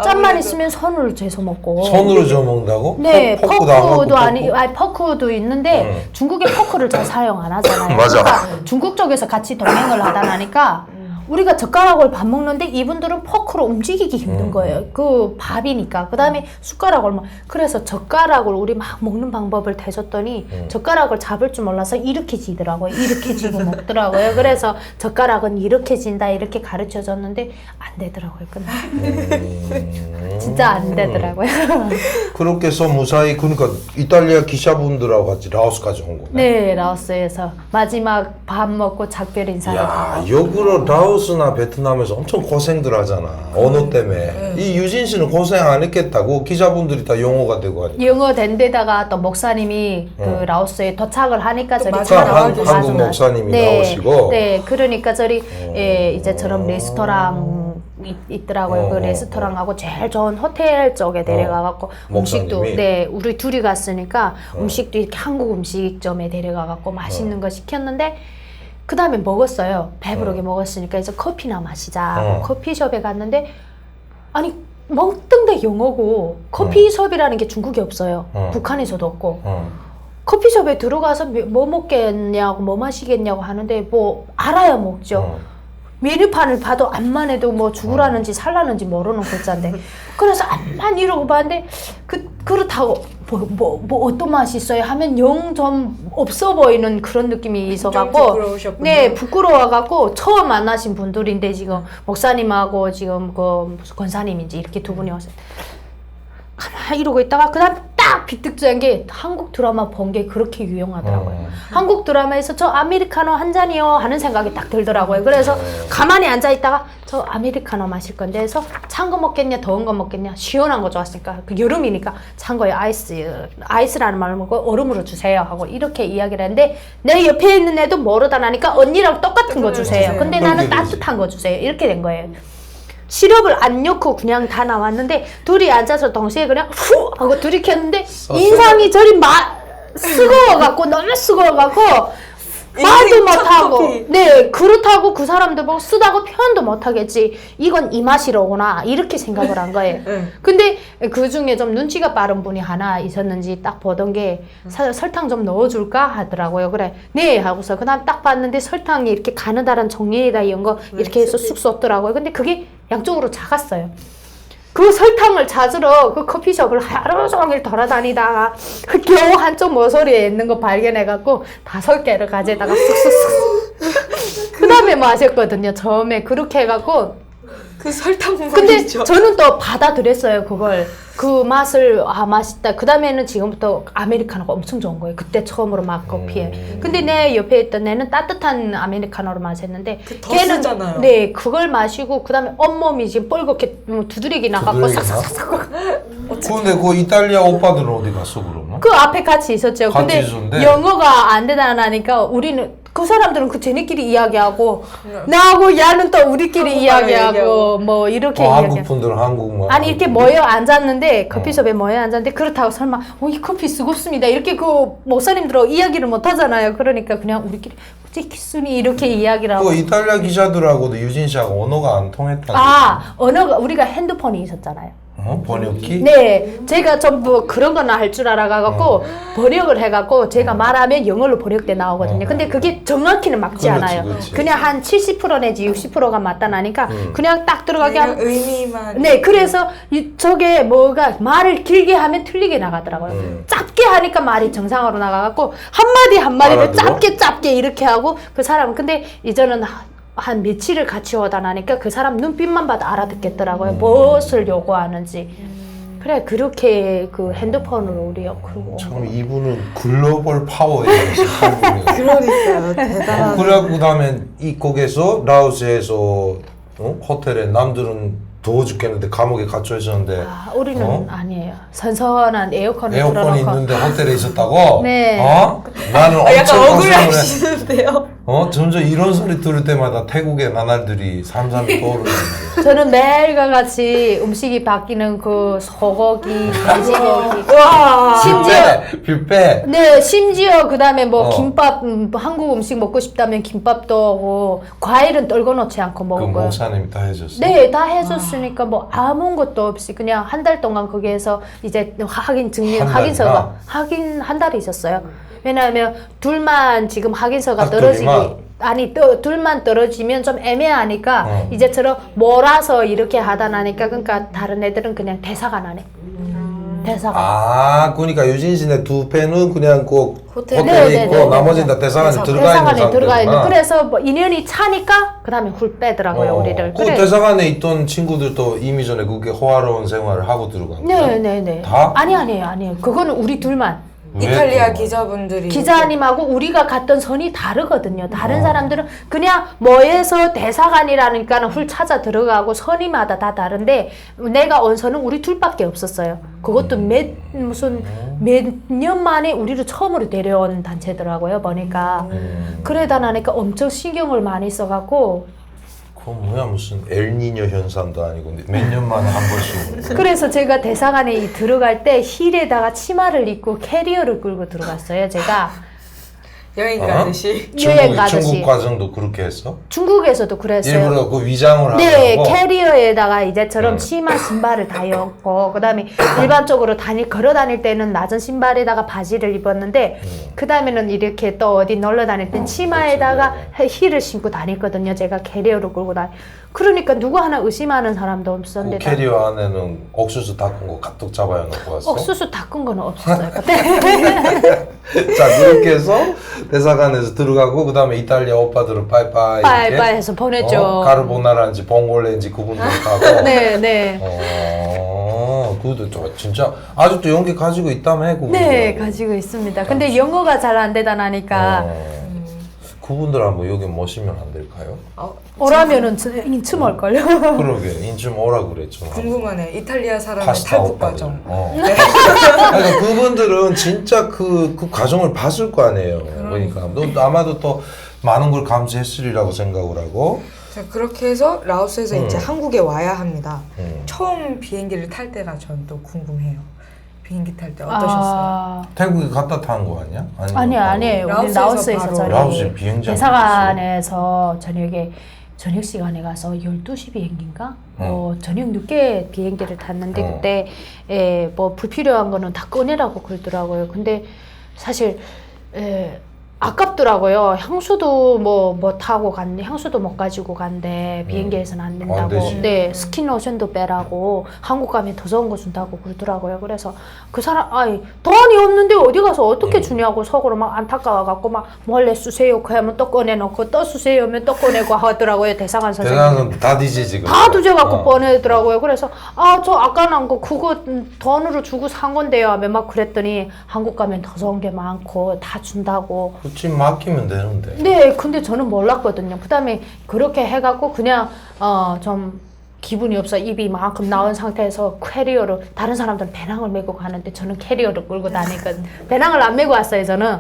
짠만 있으면 손으로 재서 먹고. 손으로 저 먹는다고? 네, 포크도 안 갖고 포크도 있는데 중국에 포크를 잘 사용 안 하잖아요. 맞아. 그러니까 중국 쪽에서 같이 동행을 하다 나니까 우리가 젓가락을 밥 먹는데 이분들은 포크로 움직이기 힘든 거예요. 그 밥이니까. 그 다음에 숟가락을 그래서 젓가락을 우리 막 먹는 방법을 대줬더니 젓가락을 잡을 줄 몰라서 이렇게 지더라고요. 이렇게 지고 먹더라고요. 그래서 젓가락은 이렇게 진다 이렇게 가르쳐 줬는데 안 되더라고요. 근데 진짜 안 되더라고요. 그렇게 해서 무사히 그러니까 이탈리아 기사분들하고 같이 라오스까지 온 거네. 네, 라오스에서 마지막 밥 먹고 작별 인사를 야, 하고. 역으로 라오스나 베트남에서 엄청 고생들 하잖아. 언어 때문에. 이 유진 씨는 고생 안 했겠다고 기자분들이 다 영어가 되고 하니까. 영어 된 데다가 또 목사님이 그 라오스에 도착을 하니까 저리 마지막 그러니까 한국 목사님이 나오시고. 네, 그러니까 저리 이제 저런 레스토랑 있더라고요. 그 레스토랑하고 제일 좋은 호텔 쪽에 데려가갖고 음식도 목사님이? 네, 우리 둘이 갔으니까 음식도 이렇게 한국 음식점에 데려가갖고 맛있는 거 시켰는데 그 다음에 먹었어요. 배부르게 먹었으니까 이제 커피나 마시자 하고 커피숍에 갔는데 아니 먹던데 영어고 커피숍이라는 게 중국에 없어요. 북한에서도 없고 커피숍에 들어가서 뭐 먹겠냐고 뭐 마시겠냐고 하는데 뭐 알아야 먹죠. 메뉴판을 봐도 암만 해도 뭐 죽으라는지 살라는지 모르는 글자인데 그래서 암만 이러고 봤는데 그렇다고 뭐 어떤 맛이 있어요 하면 영 좀 없어 보이는 그런 느낌이 있어갖고 부끄러우셨군요. 네 부끄러워갖고 처음 만나신 분들인데 지금 목사님하고 지금 그 무슨 권사님인지 이렇게 두 분이 왔어요. 가만히 이러고 있다가 그 다음 딱 비뜩지한 게 한국 드라마 본 게 그렇게 유용하더라고요. 한국 드라마에서 저 아메리카노 한 잔이요 하는 생각이 딱 들더라고요. 그래서 가만히 앉아있다가 저 아메리카노 마실 건데 해서 찬 거 먹겠냐 더운 거 먹겠냐 시원한 거 좋았으니까 그 여름이니까 찬 거에 아이스라는 말을 먹고 얼음으로 주세요 하고 이렇게 이야기를 했는데 내 옆에 있는 애도 모르다 나니까 언니랑 똑같은 거 주세요. 근데 나는 따뜻한 거 주세요. 이렇게 된 거예요. 시럽을 안 넣고 그냥 다 나왔는데 둘이 앉아서 동시에 그냥 후 하고 들이켰는데 인상이 저리 쓰거워갖고 너무 쓰거워갖고 말도 못하고 네 그렇다고 그 사람들 보고 쓰다고 표현도 못하겠지 이건 이 맛이로구나 이렇게 생각을 한 거예요. 근데 그 중에 좀 눈치가 빠른 분이 하나 있었는지 딱 보던 게 설탕 좀 넣어줄까 하더라고요. 그래 네 하고서 그 다음 딱 봤는데 설탕이 이렇게 가느다란 종이에다 이런 거 이렇게 해서 쑥 쏟더라고요. 근데 그게 양쪽으로 작았어요. 그 설탕을 찾으러 그 커피숍을 하루 종일 돌아다니다가 겨우 한쪽 모서리에 있는 거 발견해갖고 5개를 가져다가 쑥쑥쑥 그 다음에 마셨거든요. 처음에 그렇게 해갖고 그 설탕 근데 물이죠. 저는 또 받아들였어요. 그걸 그 맛을 맛있다. 그 다음에는 지금부터 아메리카노가 엄청 좋은 거예요. 그때 처음으로 막 커피에. 근데 내 옆에 있던 애는 따뜻한 아메리카노를 마셨는데 더 쓰잖아요. 네 그걸 마시고 그 다음에 온몸이 지금 뻘겋게 두드리기 나갖고 두드리기 싹싹싹 근데 그 이탈리아 오빠들은 어디 갔어 그러면? 그 앞에 같이 있었죠. 같이 근데 있었는데? 영어가 안 되나니까 우리는 그 사람들은 그 쟤네끼리 이야기하고 나하고 야는 또 우리끼리 이야기하고 뭐 이렇게 한국 이야기하고 분들은 한국말. 아니 이렇게 모여 앉았는데 커피숍에 모여 앉았는데 그렇다고 설마 이 커피 쓰고습니다 이렇게 그 목사님들하고 이야기를 못 하잖아요. 그러니까 그냥 우리끼리 어째 키스니 이렇게 이야기를 하고 그 이탈리아 기자들하고도 유진 씨하고 언어가 안 통했다는. 언어가 우리가 핸드폰이 있었잖아요. 번역기? 네, 제가 전부 그런 거나 할 줄 알아가지고 번역을 해갖고 제가 말하면 영어로 번역돼 나오거든요. 근데 그게 정확히는 맞지 그렇지, 않아요. 그렇지. 그냥 한 70% 내지 60%가 맞다 나니까 그냥 딱 들어가게 하면 의미만. 네, 그래서 저게 뭐가 말을 길게 하면 틀리게 나가더라고요. 짧게 하니까 말이 정상으로 나가갖고 한마디를 알아들어? 짧게 이렇게 하고 그 사람 근데 이제는 한 며칠을 같이 오다 나니까 그 사람 눈빛만 봐도 알아듣겠더라고요. 무엇을 요구하는지. 그래 그렇게 그 핸드폰으로 우리 그러고 참 이분은 글로벌 파워예요. 그러니까요. 대단한. 그래갖고 그다음에 이 곡에서 라오스에서 호텔에 남들은 더워 죽겠는데 감옥에 갇혀 있었는데 우리는 아니에요. 선선한 에어컨을 에어컨이 틀어놓고 있는데 호텔에 있었다고? 네. 나는 엄청 약간 고생을 해. 억울하시는데요. 점점 이런 소리 들을 때마다 태국의 나날들이 삼삼이 떠오르는 저는 매일과 같이 음식이 바뀌는 그 소고기, 돼지고기 와. 심지어 뷔페. 네, 심지어 그 다음에 뭐 김밥 한국 음식 먹고 싶다면 김밥도 오고 과일은 떨궈 놓지 않고 그 먹고요. 목사님이 다 해줬어. 네, 다 해줬으니까 뭐 아무것도 없이 그냥 한 달 동안 거기에서 이제 확인서가 한 달이 있었어요. 왜냐하면 둘만 지금 확인서가 딱 둘이만? 떨어지기 아니 둘만 떨어지면 좀 애매하니까 이제처럼 몰아서 이렇게 하다 나니까 그러니까 다른 애들은 그냥 대사관 안에 대사관. 아, 그러니까 유진씨네 두 패는 그냥 꼭 호텔. 호텔에 네, 있고 네, 네, 나머지는 다 대사관에 들어가 있는 대사관에 들어가 있는. 상태구나. 그래서 뭐 인연이 차니까 그 다음에 훌 빼더라고요 우리를. 그 대사관에 있던 친구들도 이미 전에 그게 호화로운 생활을 하고 들어간 거야? 네네네. 다? 아니에요. 그거는 우리 둘만. 이탈리아 기자분들이 기자님하고 우리가 갔던 선이 다르거든요. 다른 사람들은 그냥 뭐에서 대사관이라니까 훌 찾아 들어가고 선이마다 다 다른데 내가 온 선은 우리 둘밖에 없었어요. 그것도 몇 년 만에 우리를 처음으로 데려온 단체더라고요. 보니까 그러다 나니까 엄청 신경을 많이 써갖고 그건 뭐야 무슨 엘니뇨 현상도 아니고 몇 년 만에 한 번씩 그래서 제가 대사관에 들어갈 때 힐에다가 치마를 입고 캐리어를 끌고 들어갔어요. 제가 여행 가듯이 여행 가듯이. 중국 과정도 그렇게 했어? 중국에서도 그랬어요. 일부러 그 위장을 네, 하고 캐리어에다가 이제처럼 치마 신발을 다 입고 그다음에 일반적으로 걸어 다닐 때는 낮은 신발에다가 바지를 입었는데 그다음에는 이렇게 또 어디 놀러 다닐 땐 치마에다가 힐을 신고 다녔거든요. 제가 캐리어를 끌고 그러니까 누구 하나 의심하는 사람도 그 없었는데 캐리어 안에는 옥수수 닦은 거 가득 잡아야 놓고 왔어? 옥수수 닦은 거는 없었어요. 그때. 자 그렇게 해서 대사관에서 들어가고 그 다음에 이탈리아 오빠들은 빠이빠이 빠이빠이 해서 보냈죠. 카르보나라인지 봉골레인지 구분못하고 네. 그것도 진짜 아직도 연기 가지고 있다며 그분들. 네, 가지고 있습니다. 근데 영어가 잘 안 되다 나니까 그분들 한번 여기 모시면 안 될까요? 오라면은 인춤 올걸요. 그러게 인좀 오라 그랬죠. 궁금하네. 이탈리아 사람의 파스타 탈북 오빠들. 과정. 그러니까 그분들은 진짜 그 과정을 봤을 거 아니에요. 그러니까 아마도 또 많은 걸 감수했으리라고 생각을 하고. 자, 그렇게 해서 라오스에서 이제 한국에 와야 합니다. 음. 처음 비행기를 탈 때가 전 또 궁금해요. 비행기 탈 때 어떠셨어요? 태국에 갔다 탄 거 아니야? 아니에요. 우리 라오스에서 바로 라오스 비행장 대사관에서 저녁 시간에 가서 12시 비행기인가? 저녁 늦게 비행기를 탔는데 그때 뭐 불필요한 거는 다 꺼내라고 그러더라고요. 근데 사실 아깝더라고요. 향수도 뭐 타고 갔는데 향수도 못 가지고 간대. 비행기에서는 안 된다고. 안 되지. 네, 스킨로션도 빼라고. 한국 가면 더 좋은 거 준다고 그러더라고요. 그래서 그 사람 돈이 없는데 어디 가서 어떻게 주냐고 속으로 막 안타까워갖고 막 몰래 쓰세요. 그 하면 또 꺼내놓고 또 쓰세요 하면 또 꺼내고 하더라고요. 대사관 선생님. 대사관 다 뒤지 지금. 다 두져갖고 꺼내더라고요. 그래서 저 아까 난 거 그거 돈으로 주고 산 건데요 하면 막 그랬더니 한국 가면 더 좋은 게 많고 다 준다고. 그치 맡기면 되는데. 네, 근데 저는 몰랐거든요. 그 다음에 그렇게 해갖고 그냥 좀 기분이 없어. 입이 이만큼 나온 상태에서 캐리어로 다른 사람들은 배낭을 메고 가는데 저는 캐리어를 끌고 다니거든요. 배낭을 안 메고 왔어요, 저는.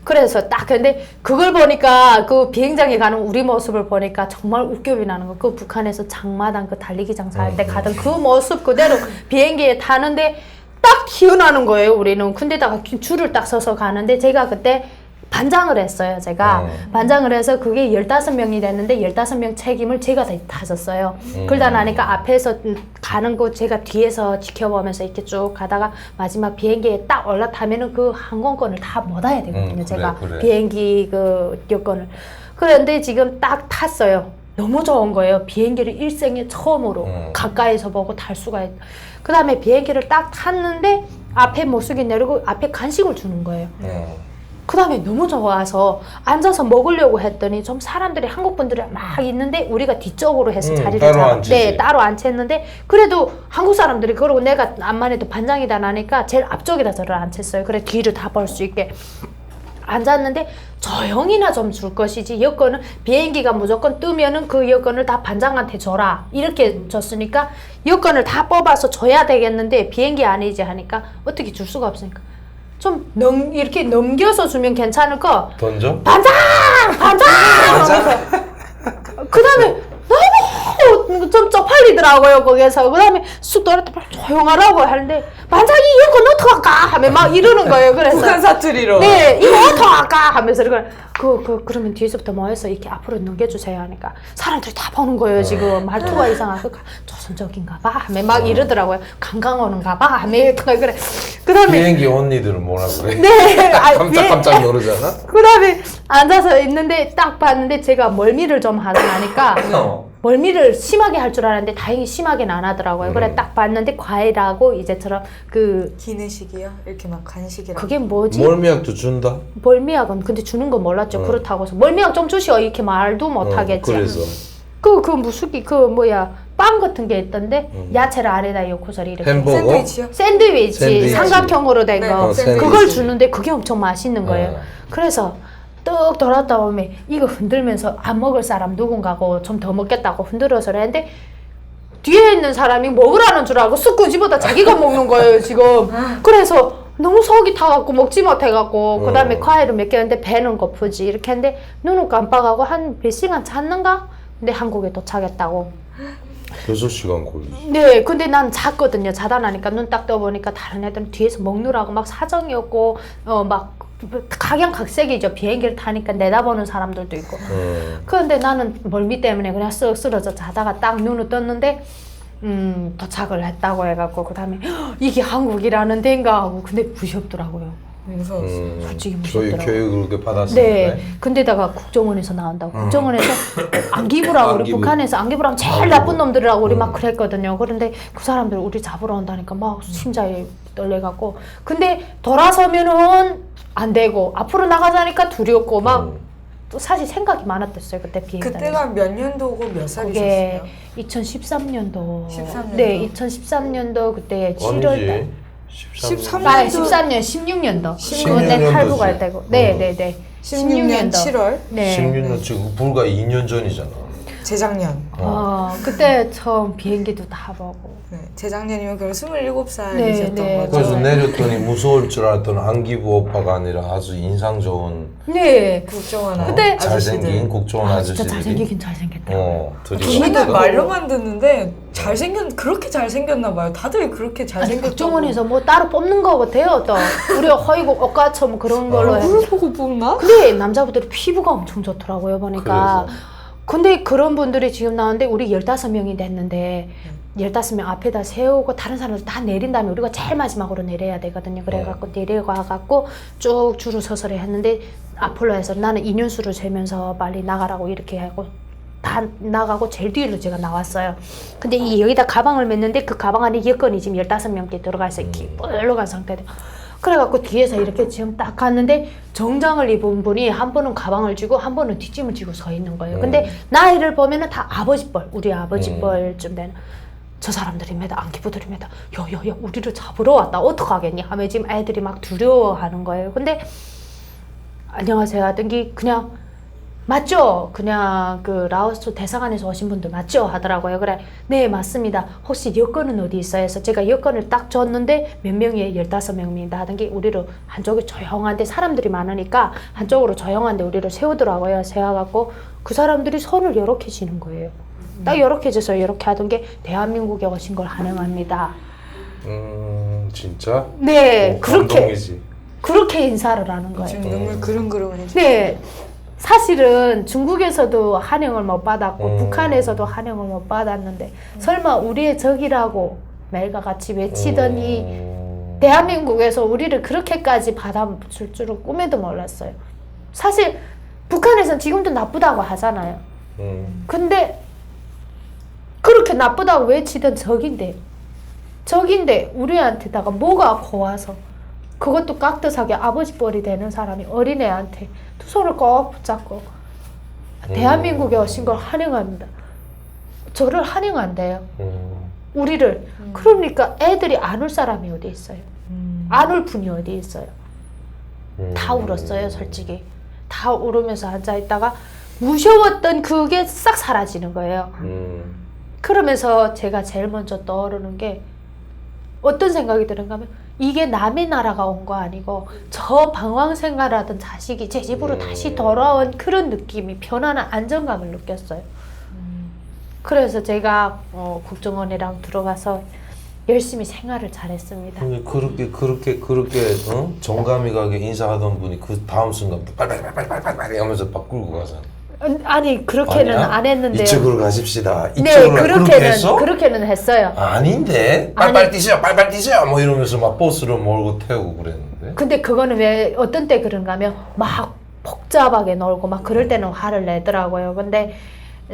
그래서 딱 근데 그걸 보니까 그 비행장에 가는 우리 모습을 보니까 정말 웃겨이 나는 거. 그 북한에서 장마당 그 달리기 장사할 때 가던 그 모습 그대로 비행기에 타는데 딱 튀어나오는 거예요, 우리는. 근데다가 줄을 딱 서서 가는데 제가 그때 반장을 했어요, 제가. 반장을 해서 그게 15명이 됐는데 15명 책임을 제가 다 타졌어요. 그러다 나니까 앞에서 가는 거 제가 뒤에서 지켜보면서 이렇게 쭉 가다가 마지막 비행기에 딱 올라타면은 그 항공권을 다 못 와야 되거든요, 제가. 그래. 비행기 그 여권을. 그런데 지금 딱 탔어요. 너무 좋은 거예요. 비행기를 일생에 처음으로 가까이서 보고 탈 수가 있다. 그 다음에 비행기를 딱 탔는데 앞에 모습이 내리고 앞에 간식을 주는 거예요. 그 다음에 너무 좋아서 앉아서 먹으려고 했더니 좀 사람들이 한국 분들이 막 있는데 우리가 뒤쪽으로 해서 자리를 따로 앉히지. 따로 앉혔는데 그래도 한국 사람들이 그러고 내가 암만 해도 반장이다 나니까 제일 앞쪽에다 저를 앉혔어요. 그래 뒤를 다 볼 수 있게 앉았는데 조용히나 좀 줄 것이지 여권은 비행기가 무조건 뜨면은 그 여권을 다 반장한테 줘라 이렇게 줬으니까 여권을 다 뽑아서 줘야 되겠는데 비행기 아니지 하니까 어떻게 줄 수가 없으니까 좀 이렇게 넘겨서 주면 괜찮을 거 던져? 반장! 그 다음에 너무 너무 좀 쪽팔리더라고요 거기서. 그 다음에 쑥 돌았다 조용하라고 하는데 만약에 이거 어떡할까 하면 막 이러는 거예요. 그래서 북한 사투리로. 네, 이거 어떡할까 하면서 그러면 뒤에서부터 뭐 해서 이렇게 앞으로 넘겨주세요 하니까 사람들이 다 보는 거예요. 지금 말투가 이상하고 조선적인가 봐 하면 막 이러더라고요. 관광 오는가 봐 하면 그래. 그 다음에 비행기 언니들은 뭐라 그래? 네, 깜짝 놀라잖아. 그 다음에 앉아서 있는데 딱 봤는데 제가 멀미를 좀 하다 나니까 멀미를 심하게 할 줄 알았는데 다행히 심하게는 안 하더라고요. 그래 딱 봤는데 과일하고 이제처럼 그 기내식이요? 이렇게 막 간식이랑. 그게 뭐지? 멀미약도 준다? 멀미약은 근데 주는 건 몰랐죠. 그렇다고 해서 멀미약 좀 주시오 이렇게 말도 못하겠지. 그래서 그 무수기 그 뭐야 빵 같은 게 있던데 야채를 안에다 넣고서 이렇게 햄버거? 샌드위치요? 샌드위치 삼각형으로 된 네, 거 샌드위치. 그걸 주는데 그게 엄청 맛있는 거예요. 네. 그래서 뚝 돌았다 보면 이거 흔들면서 안 먹을 사람 누군가고 좀 더 먹겠다고 흔들어서 그랬는데 뒤에 있는 사람이 먹으라는 줄 알고 쑥 끄집어다 자기가 먹는 거예요 지금. 그래서 너무 속이 타갖고 먹지 못해갖고 그 다음에 과일을 몇 개 했는데 배는 고프지 이렇게 했는데 눈을 깜빡하고 한 몇 시간 잤는가? 근데 한국에 도착했다고. 6시간 걸리지. 네, 근데 난 잤거든요. 자다 나니까 눈 딱 떠보니까 다른 애들은 뒤에서 먹느라고 막 사정이었고 막 각양각색이죠. 비행기를 타니까 내다보는 사람들도 있고. 그런데 나는 멀미 때문에 그냥 쓱 쓰러져 자다가 딱 눈을 떴는데 도착을 했다고 해갖고 그 다음에 이게 한국이라는 데인가 하고 근데 무섭더라고요. 무서웠어요. 솔직히 저희 무섭더라고요. 교육을 그렇게 받았었는데. 네, 근데다가 국정원에서 나온다고. 국정원에서 안기부라고 우리 안기부. 북한에서 안기부라면 제일 안기부. 나쁜 놈들이라고 우리 막 그랬거든요. 그런데 그 사람들 우리 잡으러 온다니까 막 심장이 떨려갖고. 근데 돌아서면은 안 되고 앞으로 나가자니까 두렵고 막 또 사실 생각이 많았댔어요 그때 비행기. 그때가 몇 년도고 몇 그게 살이셨어요? 2013년도. 13년도. 네, 2013년도 그때 7월달. 아니지. 13년. 아, 13년, 16년도. 16 그때 년도지. 탈북할 때고. 네, 네, 네. 16년 7월? 네. 16년 지금 불과 2년 전이잖아. 재작년. 그때 처음 비행기도 타보고. 네, 재작년이면 그럼 27살이셨던 네, 네. 거죠? 그래서 내렸더니 무서울 줄 알았던 안기부 오빠가 아니라 아주 인상 좋은 네. 국정원 근데- 잘생긴 국정원 아, 아저씨들이. 진짜 잘생기긴 잘생겼다. 둘이 맨날 왔어. 말로만 듣는데 그렇게 잘생겼나 봐요. 다들 그렇게 아니, 잘생겼다고. 국정원에서 뭐 따로 뽑는 거 같아요. 또 우리가 허이고 옷가처럼 그런 걸로 해. 뭘 보고 뽑나? 근데 남자분들이 피부가 엄청 좋더라고요 보니까. 그래서. 근데 그런 분들이 지금 나왔는데 우리 15명이 됐는데 15명 앞에다 세우고 다른 사람들 다 내린 다음에 우리가 제일 마지막으로 내려야 되거든요. 그래갖고 내려가갖고 쭉 줄을 서서 했는데 아폴로에서 나는 인연수를 재면서 빨리 나가라고 이렇게 하고 다 나가고 제일 뒤로 제가 나왔어요. 근데 여기다 가방을 맸는데 그 가방 안에 여권이 지금 15명께 들어가 있어요. 뻘러간 상태で. 그래갖고 뒤에서 이렇게 지금 딱 갔는데 정장을 입은 분이 한 분은 가방을 쥐고 한 분은 뒷짐을 쥐고 서 있는 거예요. 근데 나이를 보면은 다 아버지뻘, 우리 아버지뻘쯤 되는 저 사람들입니다. 안기부들입니다. 야야야 우리를 잡으러 왔다. 어떡하겠니? 하면 지금 애들이 막 두려워하는 거예요. 근데 안녕하세요 하더니 그냥 맞죠? 그냥 그 라오스 대사관에서 오신 분들 맞죠? 하더라고요. 그래, 네 맞습니다. 혹시 여권은 어디 있어요? 해서 제가 여권을 딱 줬는데 몇 명이에요? 15명입니다. 하던 게 우리를 한쪽에 조용한데 사람들이 많으니까 한쪽으로 조용한데 우리를 세우더라고요. 세워갖고 그 사람들이 손을 이렇게 쥐는 거예요. 딱 이렇게 져서 이렇게 하던 게 대한민국에 오신 걸 환영합니다. 진짜? 네, 감동이지. 그렇게 인사를 하는 거예요. 지금 눈물 그릉그릉 네. 사실은 중국에서도 환영을 못 받았고 북한에서도 환영을 못 받았는데 설마 우리의 적이라고 매일과 같이 외치더니 대한민국에서 우리를 그렇게까지 받아줄 줄은 꿈에도 몰랐어요. 사실 북한에서는 지금도 나쁘다고 하잖아요. 근데 그렇게 나쁘다고 외치던 적인데 우리한테다가 뭐가 고와서 그것도 깍듯하게 아버지 뻘이 되는 사람이 어린애한테 두 손을 꼭 붙잡고 대한민국에 오신 걸 환영합니다. 저를 환영한대요. 우리를. 그러니까 애들이 안 울 사람이 어디 있어요? 안 울 분이 어디 있어요? 다 울었어요, 솔직히. 다 울으면서 앉아있다가 무서웠던 그게 싹 사라지는 거예요. 그러면서 제가 제일 먼저 떠오르는 게 어떤 생각이 드는가 하면 이게 남의 나라가 온 거 아니고 저 방황 생활하던 자식이 제 집으로 다시 돌아온 그런 느낌이 편안한 안정감을 느꼈어요. 그래서 제가 국정원이랑 들어가서 열심히 생활을 잘했습니다. 그렇게 정감이 가게 인사하던 분이 그 다음 순간부터 빨빨빨빨빨빨 하면서 막 끌고 가잖아. 아니 그렇게는 아니야? 안 했는데요. 이쪽으로 가십시다. 네, 이쪽으로 그렇게 했어? 그렇게는 했어요. 아닌데 빨빨 뛰세요, 빨빨 뛰세요, 뭐 이러면서 막 버스로 몰고 태우고 그랬는데. 근데 그거는 왜 어떤 때 그런가 하면 막 복잡하게 놀고 막 그럴 때는 화를 내더라고요. 근데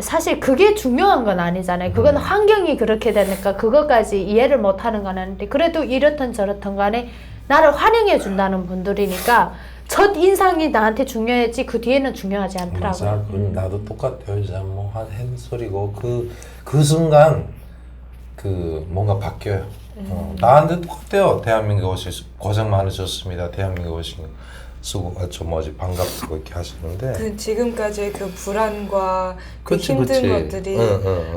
사실 그게 중요한 건 아니잖아요. 그건 환경이 그렇게 되니까 그것까지 이해를 못 하는 건 아닌데 그래도 이렇든 저렇든 간에 나를 환영해 준다는 분들이니까 첫 인상이 나한테 중요했지 그 뒤에는 중요하지 않더라고요. 맞아, 그건 나도 똑같아요. 이제 뭐한 소리고 그 순간 그 뭔가 바뀌어요. 나한테 똑같아요. 대한민국 오셔서 고생 많으셨습니다. 대한민국 오신 수고 반갑고 이렇게 하시는데 그 지금까지의 그 불안과 그 그치, 힘든 그치. 것들이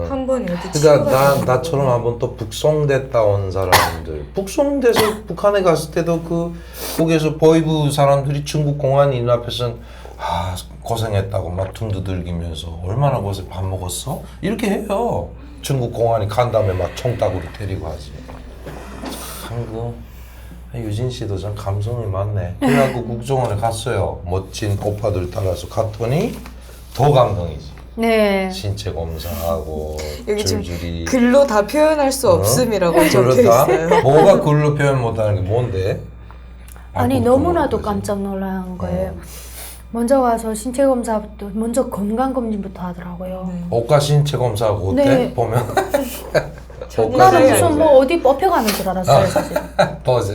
한 번 이렇게 그러니까 나처럼 한번 또 북송됐다 온 사람들 북송돼서 북한에 갔을 때도 그 거기에서 보이부 사람들이 중국 공안인 앞에서는 고생했다고 막 등 두들기면서 얼마나 고생 밥 먹었어? 이렇게 해요. 중국 공안이 간 다음에 막 총따구로 때리고 하지. 참 유진 씨도 참 감성이 많네. 그래갖고 국정원에 갔어요. 멋진 오빠들 따라서 갔더니 더 감동이지. 네. 신체 검사하고 여기 지금 줄줄이 글로 다 표현할 수 없음이라고 적혀 그렇다? 있어요. 뭐가 글로 표현 못하는 게 뭔데? 아니 그것도 너무나도 모르겠지. 깜짝 놀란 거예요. 먼저 와서 신체 검사부터 먼저 건강 검진부터 하더라고요. 옷과 신체 검사하고 어때? 네. 보면 전혀 나는 다르지. 무슨 뭐 어디 뽑혀가는 줄 알았어요, 사실.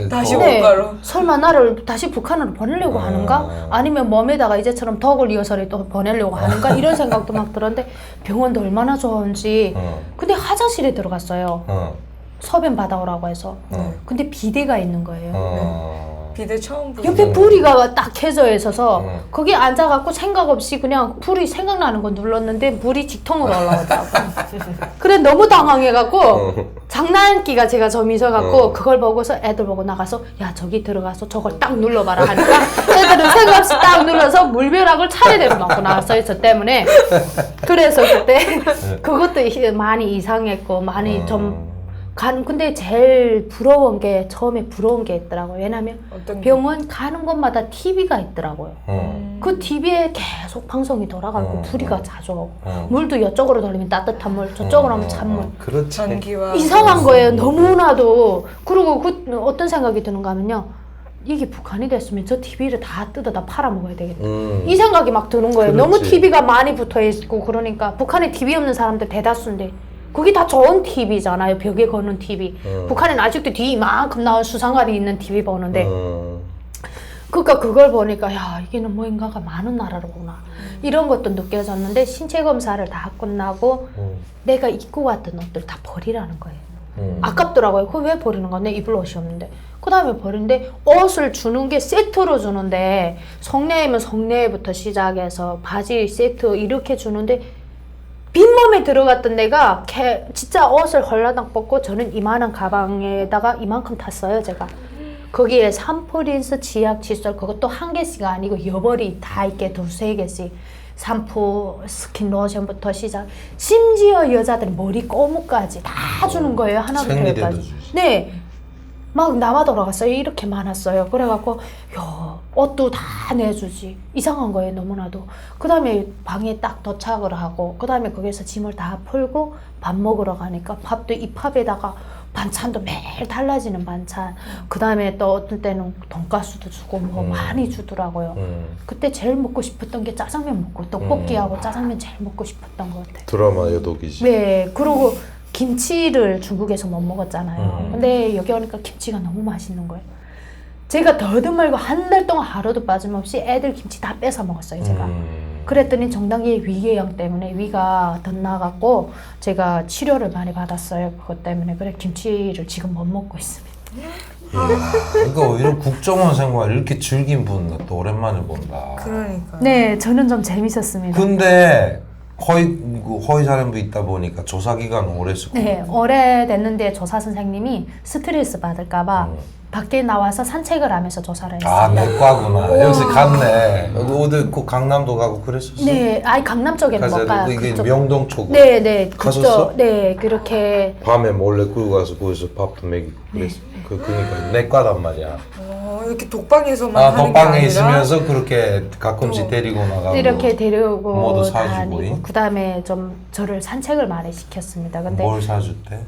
다시 뭐. 옷가루. 설마 나를 다시 북한으로 보내려고 하는가? 아니면 몸에다가 이제처럼 덕을 이어서 또 보내려고 하는가? 이런 생각도 막 들었는데 병원도 얼마나 좋은지. 근데 화장실에 들어갔어요. 소변 받아오라고 해서. 근데 비데가 있는 거예요. 비대 처음 보고 옆에 불이가 딱 켜져 있어서 거기 앉아갖고 생각 없이 그냥 불이 생각나는 거 눌렀는데 물이 직통으로 올라오더라고. 그래 너무 당황해갖고 장난기가 제가 좀 있어갖고 그걸 보고서 애들 보고 나가서 야 저기 들어가서 저걸 딱 눌러봐라 하니까 애들은 생각 없이 딱 눌러서 물벼락을 차례대로 맞고 나왔어요. 저 때문에. 그래서 그때 그것도 많이 이상했고 많이 좀 근데 제일 부러운 게 처음에 부러운 게 있더라고요. 왜냐면 어떤 게? 병원 가는 곳마다 TV가 있더라고요. 그 TV에 계속 방송이 돌아가고 불이가 자주 오고 물도 이쪽으로 돌리면 따뜻한 물, 저쪽으로 하면 찬물. 그렇지. 전기와 이상한 거예요. 너무나도. 그리고 어떤 생각이 드는가 하면요. 이게 북한이 됐으면 저 TV를 다 뜯어다 팔아먹어야 되겠다. 이 생각이 막 드는 거예요. 그렇지. 너무 TV가 많이 붙어있고 그러니까 북한에 TV 없는 사람들 대다수인데 그게 다 좋은 TV잖아요. 벽에 거는 TV. 북한에는 아직도 뒤 이만큼 나온 수상관이 있는 TV 보는데 그러니까 그걸 보니까 야 이게는 뭔가가 많은 나라로구나. 이런 것도 느껴졌는데 신체 검사를 다 끝나고 내가 입고 왔던 옷들 다 버리라는 거예요. 아깝더라고요. 그거 왜 버리는 건데 입을 옷이 없는데. 그 다음에 버리는데 옷을 주는 게 세트로 주는데 성내이면 성내부터 시작해서 바지 세트 이렇게 주는데 빈몸에 들어갔던 내가 진짜 옷을 헐라당 벗고 저는 이만한 가방에다가 이만큼 탔어요 제가. 거기에 샴푸, 린스, 치약, 칫솔 그것도 한 개씩 아니고 여벌이 다 있게 두세 개씩 샴푸, 스킨 로션부터 시작 심지어 여자들 머리 꼬무까지 다 주는 거예요. 하나부터 생리대도 열까지. 주지. 네. 막 남아 돌아갔어요. 이렇게 많았어요. 그래갖고 야 옷도 다 내주지. 이상한 거예요. 너무나도. 그 다음에 방에 딱 도착을 하고 그 다음에 거기서 짐을 다 풀고 밥 먹으러 가니까 밥도 이 밥에다가 반찬도 매일 달라지는 반찬. 그 다음에 또 어떤 때는 돈가스도 주고 뭐 많이 주더라고요. 그때 제일 먹고 싶었던 게 짜장면 먹고 떡볶이하고 짜장면 제일 먹고 싶었던 것 같아요. 드라마의 독이지. 네. 그리고 김치를 중국에서 못 먹었잖아요. 근데 여기 오니까 김치가 너무 맛있는 거예요. 제가 더듬 말고 한 달 동안 하루도 빠짐없이 애들 김치 다 뺏어 먹었어요, 제가. 그랬더니 정당기의 위궤양 때문에 위가 덧나갔고 제가 치료를 많이 받았어요. 그것 때문에. 그래 김치를 지금 못 먹고 있습니다. 그러니까 이런 국정원 생활 이렇게 즐긴 분 또 오랜만에 본다. 그러니까. 네, 저는 좀 재밌었습니다. 근데 허위 사람도 있다 보니까 조사 기간 오래 했었고. 네, 오래됐는데 조사 선생님이 스트레스 받을까봐 밖에 나와서 산책을 하면서 조사를 했어요. 아, 내과구나. 역시 갔네. 어디 그 강남도 가고 그랬었어. 네, 아니 강남 쪽에는 못 가요. 이게 그쪽. 명동 쪽. 네, 네, 갔었어? 그쪽. 네, 그렇게. 밤에 몰래 끌고 가서 거기서 밥도 먹이고 그랬어. 그러니까 내과단 말이야. 이렇게 독방에서만 아, 하는 게 독방에 아니라 있으면서 그렇게 가끔씩 데리고 나가고 이렇게 데려오고 뭐도 사주고. 다니고 그다음에 좀 저를 산책을 많이 시켰습니다. 근데 뭘 사줬대?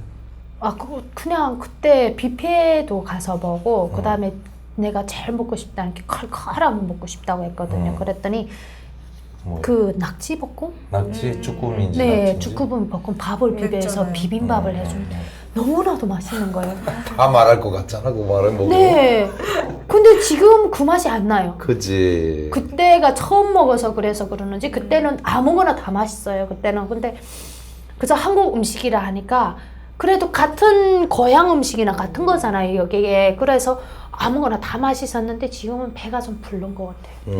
그냥 그때 뷔페도 가서 보고 그다음에 내가 제일 먹고 싶다는 게 칼칼하면 먹고 싶다고 했거든요. 그랬더니 뭐, 그 낙지볶음? 낙지 쭈꾸미인지 네, 낙지인지? 쭈꾸미 볶음 밥을 비벼서 그랬잖아요. 비빔밥을 해주는데 너무나도 맛있는 거예요. 다 말할 것 같잖아 그 말을 먹으면. 네. 근데 지금 그 맛이 안 나요. 그지. 그때가 처음 먹어서 그래서 그러는지 그때는 아무거나 다 맛있어요. 그때는. 근데 그저 한국 음식이라 하니까 그래도 같은 고향 음식이나 같은 거잖아요. 여기에. 그래서 아무거나 다 맛있었는데 지금은 배가 좀 부른 것 같아요.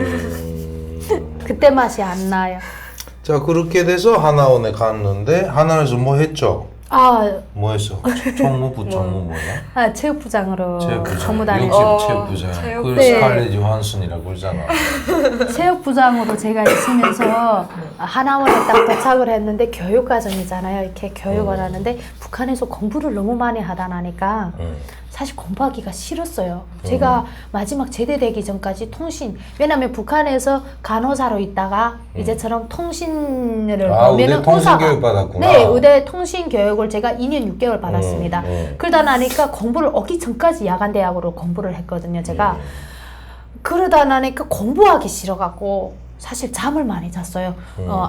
그때 맛이 안 나요. 자 그렇게 돼서 하나원에 갔는데 하나원에서 뭐 했죠? 뭐 했어? 총무 부총무 뭐야? 체육부장으로 체육부장. 근무 다니고 역시 체육부장. 체육- 그 네. 스칼렛 요한슨이라고 그러잖아. 체육부장으로 제가 있으면서 하나원에 딱 도착을 했는데 교육과정이잖아요. 이렇게 교육을 하는데 북한에서 공부를 너무 많이 하다 나니까 사실 공부하기가 싫었어요. 제가 마지막 제대되기 전까지 왜냐면 북한에서 간호사로 있다가 이제처럼 통신을 의대 보면은 통신 의사가- 교육 받았구나. 네, 의대 통신 교육을 제가 2년 6개월 받았습니다. 그러다 나니까 공부를 오기 전까지 야간 대학으로 공부를 했거든요. 제가 그러다 나니까 공부하기 싫어갖고 사실 잠을 많이 잤어요.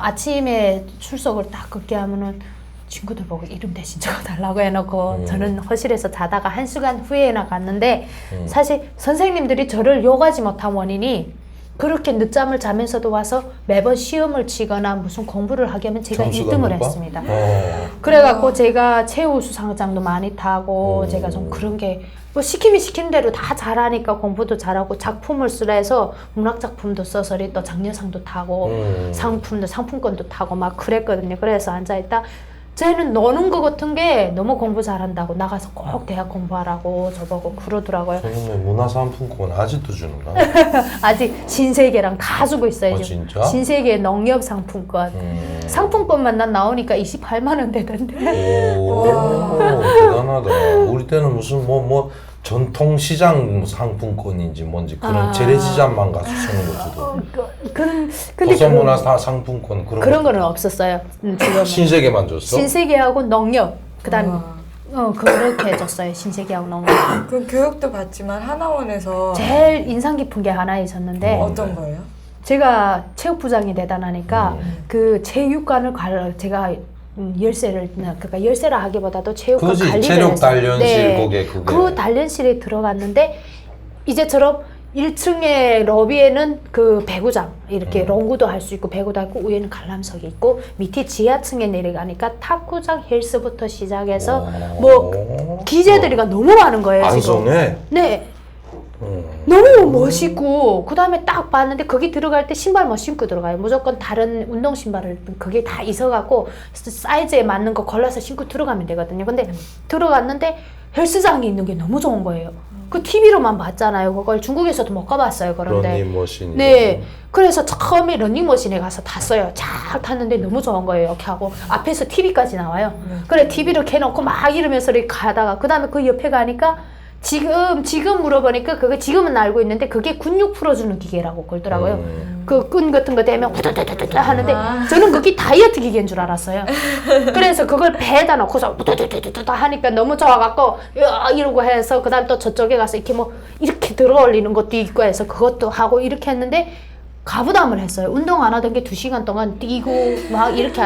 아침에 출석을 딱 그렇게 하면은 친구들 보고 이름 대신 적어달라고 해놓고 저는 허실에서 자다가 1시간 후에나 갔는데 사실 선생님들이 저를 욕하지 못한 원인이 그렇게 늦잠을 자면서도 와서 매번 시험을 치거나 무슨 공부를 하게 하면 제가 점수가 1등을 높아? 했습니다. 어. 그래갖고 제가 최우수상장도 많이 타고 제가 좀 그런 게 뭐 시키면 시킨 대로 다 잘하니까 공부도 잘하고 작품을 쓰라 해서 문학작품도 써서 또 장려상도 타고 상품권도 타고 막 그랬거든요. 그래서 앉아있다 쟤는 노는 거 같은 게 너무 공부 잘한다고 나가서 꼭 대학 공부하라고 저보고 그러더라고요. 저놈의 문화상품권 아직도 주는가? 아직 신세계랑 다 주고 있어요. 지금. 진짜? 신세계 농협상품권. 상품권만 난 나오니까 28만 원 되던데. 오, 대단하다. 우리 때는 무슨 뭐 전통시장 상품권인지 뭔지 그런 재래시장만 가서 쓰는 거죠. 근데 도서문화 상품권 그런 그런 거. 거는 없었어요. 지금 신세계만 줬어? 신세계하고 농협 그다음 그렇게 해줬어요. 신세계하고 농협. 그 교육도 받지만 하나원에서 제일 인상 깊은 게 하나 있었는데 어떤 거예요? 제가 체육부장이 되다나니까 그 체육관을 제가 열쇠를 그러니까 열쇠라 하기보다도 체육관 그거지, 관리를 체력 했어요. 단련실 그게. 그 단련실에 들어갔는데 이제처럼 1층에 러비에는 그 배구장 이렇게 롱구도 할 수 있고 배구도 하고 위에는 관람석이 있고 밑에 지하층에 내려가니까 탁구장 헬스부터 시작해서 뭐 기재들이가 너무 많은 거예요. 지금. 안성에? 네. 너무 멋있고 그 다음에 딱 봤는데 거기 들어갈 때 신발 못 신고 들어가요. 무조건 다른 운동 신발을 그게 다 있어갖고 사이즈에 맞는 거 골라서 신고 들어가면 되거든요. 근데 들어갔는데 헬스장이 있는 게 너무 좋은 거예요. 그 TV로만 봤잖아요. 그걸 중국에서도 못 가봤어요. 그런데 러닝머신. 네. 그래서 처음에 러닝머신에 가서 탔어요. 쫙 탔는데 너무 좋은 거예요. 이렇게 하고 앞에서 TV까지 나와요. 그래 TV를 켜놓고 막 이러면서 이렇게 가다가 그 다음에 그 옆에 가니까 지금 물어보니까 그게 지금은 알고 있는데 그게 근육 풀어주는 기계라고 그러더라고요. 그 끈 같은 거 대면 후두두두두 하는데 저는 그게 다이어트 기계인 줄 알았어요. 그래서 그걸 배에다 넣고서 후두두두두 하니까 너무 좋아갖고 이러고 해서 그 다음 또 저쪽에 가서 이렇게 뭐 이렇게 들어 올리는 것도 있고 해서 그것도 하고 이렇게 했는데 가부담을 했어요. 운동 안 하던 게 2시간 동안 뛰고 막 이렇게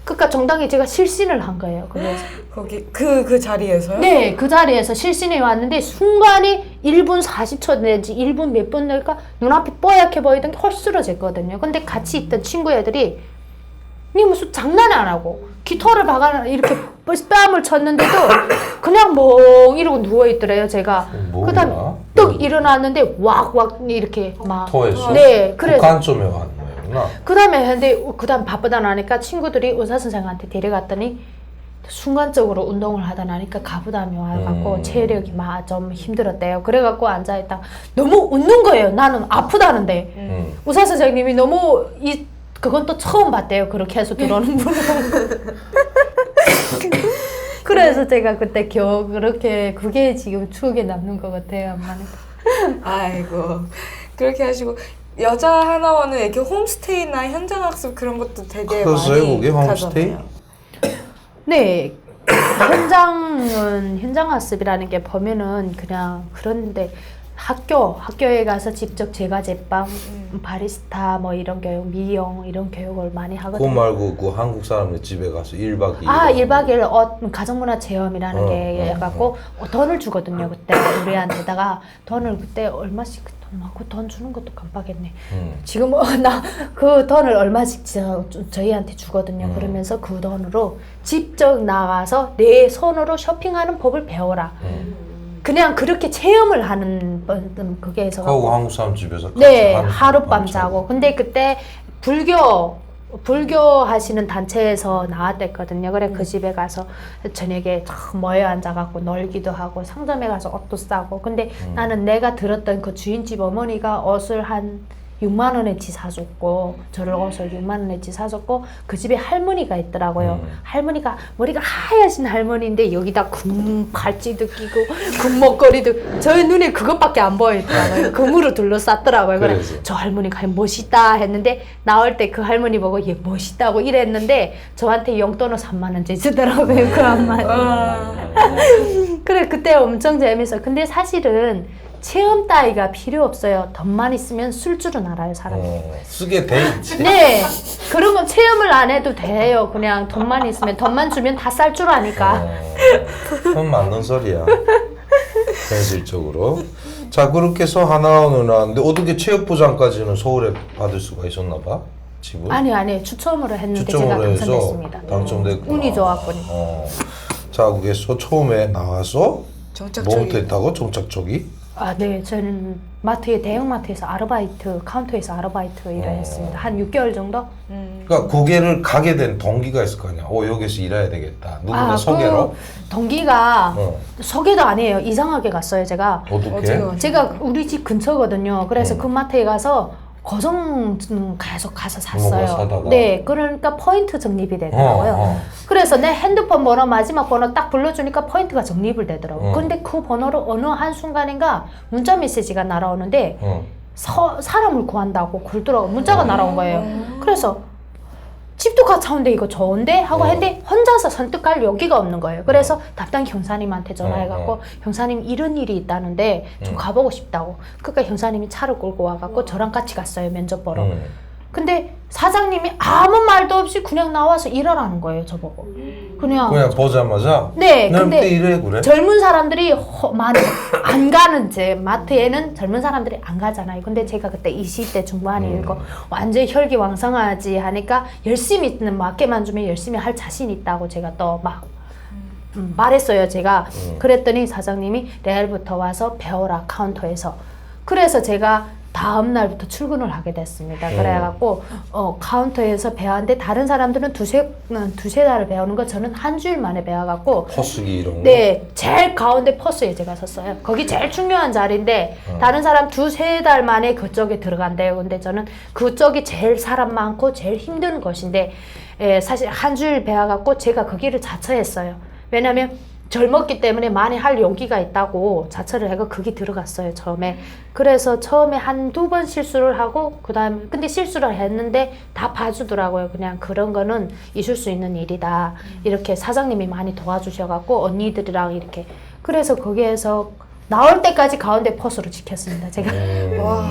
그러니까 정당히 제가 실신을 한 거예요. 그래서 거기 그 자리에서요? 네, 그 자리에서 실신이 왔는데 순간에 1분 40초 내지 1분 몇 분 될까 눈앞이 뽀얗게 보이던 게 헐 쓰러졌거든요. 근데 같이 있던 친구 애들이 니 무슨 장난 안 하고 깃털을 박아 이렇게 뺨을 쳤는데도 그냥 멍 이러고 누워있더래요. 제가. 뭐야? 그다음 떡 일어났는데 왁왁 이렇게 막 토했어? 네, 그래서 북한 좀에 왔네. 그렇구나. 그다음 바쁘다 나니까 친구들이 의사 선생한테 데려갔더니 순간적으로 운동을 하다 나니까 가부담이 와갖고 체력이 막 좀 힘들었대요. 그래갖고 앉아있다 너무 웃는 거예요. 나는 아프다는데 의사 선생님이 너무 그건 또 처음 봤대요. 그렇게 해서 들어오는 분은. 그래서 제가 그때 그렇게 그게 지금 추억에 남는 것 같아요. 엄마는. 아이고 그렇게 하시고 여자 하나원은 이렇게 홈스테이나 현장 학습 그런 것도 되게 그랬어요, 많이 그게 홈스테이? 가잖아요. 네. 현장 학습이라는 게 보면은 그냥 그런데 학교에 가서 직접 제과 제빵, 바리스타 뭐 이런 교육, 미용 이런 교육을 많이 그거 하거든요. 말고 그 한국 사람들 집에 가서 1박 2일. 1박 2일 가정문화 체험이라는 게 해갖고 돈을 주거든요. 그때 우리한테다가 돈을 그때 얼마씩 돈 주는 것도 깜빡했네. 지금 나 그 돈을 얼마씩 저희한테 주거든요. 그러면서 그 돈으로 직접 나가서 내 손으로 쇼핑하는 법을 배워라. 그냥 그렇게 체험을 하는 그게 해서 하고 한국 사람 집에서 같이 네, 하는 하룻밤 밤 자고. 근데 그때 불교 하시는 단체에서 나왔댔거든요. 그래 그 집에 가서 저녁에 모여 앉아갖고 놀기도 하고 상점에 가서 옷도 싸고. 근데 나는 내가 들었던 그 주인집 어머니가 옷을 한 6만 원어치 사줬고 저를 옷을 6만 원어치 사줬고 그 집에 할머니가 있더라고요. 할머니가 머리가 하얘신 할머니인데 여기다 팔찌도 끼고 금목걸이도 저의 눈에 그것밖에 안 보이더라고요. 금으로 둘러쌌더라고요. 그래 그래서. 저 할머니가 멋있다 했는데 나올 때 그 할머니 보고 얘 멋있다고 이랬는데 저한테 용돈을 3만 원째 주더라고요. 그 한마디. 그래 그때 엄청 재밌어. 근데 사실은 체험 따위가 필요 없어요. 돈만 있으면 쓸 줄은 알아요, 사람이. 쓰게 돼 있지. 네, 그런 건 체험을 안 해도 돼요. 그냥 돈만 있으면 돈만 주면 다 쌀 줄 아니까. 그건 맞는 소리야. 현실적으로. 자, 그렇게 해서 하나원을 나왔는데 어떻게 체육부장까지는 서울에 받을 수가 있었나 봐? 집은? 아니 추첨으로 했는데 추첨으로 제가 해서 당첨됐습니다. 당첨됐구나. 운이 좋았군요. 자, 그래서 처음에 나와서 정착적이 뭐부터 했다고? 정착적이? 네, 저는 대형마트에서 카운터에서 아르바이트 일을 했습니다. 한 6개월 정도? 그러니까 거기를 가게 된 동기가 있을 거 아니야. 여기서 일해야 되겠다. 누군가 소개로? 그 동기가 소개도 아니에요. 이상하게 갔어요, 제가. 어떻게? 제가 우리 집 근처거든요. 그래서 그 마트에 가서 고정 계속 가서 샀어요. 사다가? 네, 그러니까 포인트 적립이 되더라고요. 그래서 내 핸드폰 번호 마지막 번호 딱 불러주니까 포인트가 적립을 되더라고요. 근데 그 번호로 어느 한순간인가 문자 메시지가 날아오는데 사람을 구한다고 그러더라고요. 문자가 날아온 거예요. 그래서 집도 가까운데 이거 좋은데? 하고 했는데 혼자서 선택할 여기가 없는 거예요. 그래서 담당 형사님한테 전화해갖고 형사님 이런 일이 있다는데 좀 가보고 싶다고. 그러니까 형사님이 차를 끌고 와갖고 저랑 같이 갔어요. 면접 보러. 근데 사장님이 아무 말도 없이 그냥 나와서 일하라는 거예요. 저보고. 그냥 보자마자? 네, 너 근데 그때 이래 그래? 젊은 사람들이 많이 안 가는 마트에는 젊은 사람들이 안 가잖아요. 근데 제가 그때 20대 중반이고 완전 혈기왕성하지 하니까 열심히 맞게만 주면 열심히 할 자신 있다고 제가 또 막 말했어요. 제가 그랬더니 사장님이 내일부터 와서 배워라 카운터에서. 그래서 제가 다음 날부터 출근을 하게 됐습니다. 그래갖고 카운터에서 배웠는데 다른 사람들은 두세 달을 배우는 거 저는 한 주일 만에 배워갖고 포스기 이런 거? 네, 제일 가운데 포스에 제가 섰어요. 거기 제일 중요한 자리인데 다른 사람 두세 달 만에 그쪽에 들어간대요. 근데 저는 그쪽이 제일 사람 많고 제일 힘든 곳인데 사실 한 주일 배워갖고 제가 거기를 자처했어요. 왜냐면 젊었기 때문에 많이 할 용기가 있다고 자처를 해서 거기 들어갔어요, 처음에. 그래서 처음에 한두 번 실수를 하고, 근데 실수를 했는데 다 봐주더라고요. 그냥 그런 거는 있을 수 있는 일이다. 이렇게 사장님이 많이 도와주셔갖고, 언니들이랑 이렇게. 그래서 거기에서 나올 때까지 가운데 포스로 지켰습니다, 제가. 와.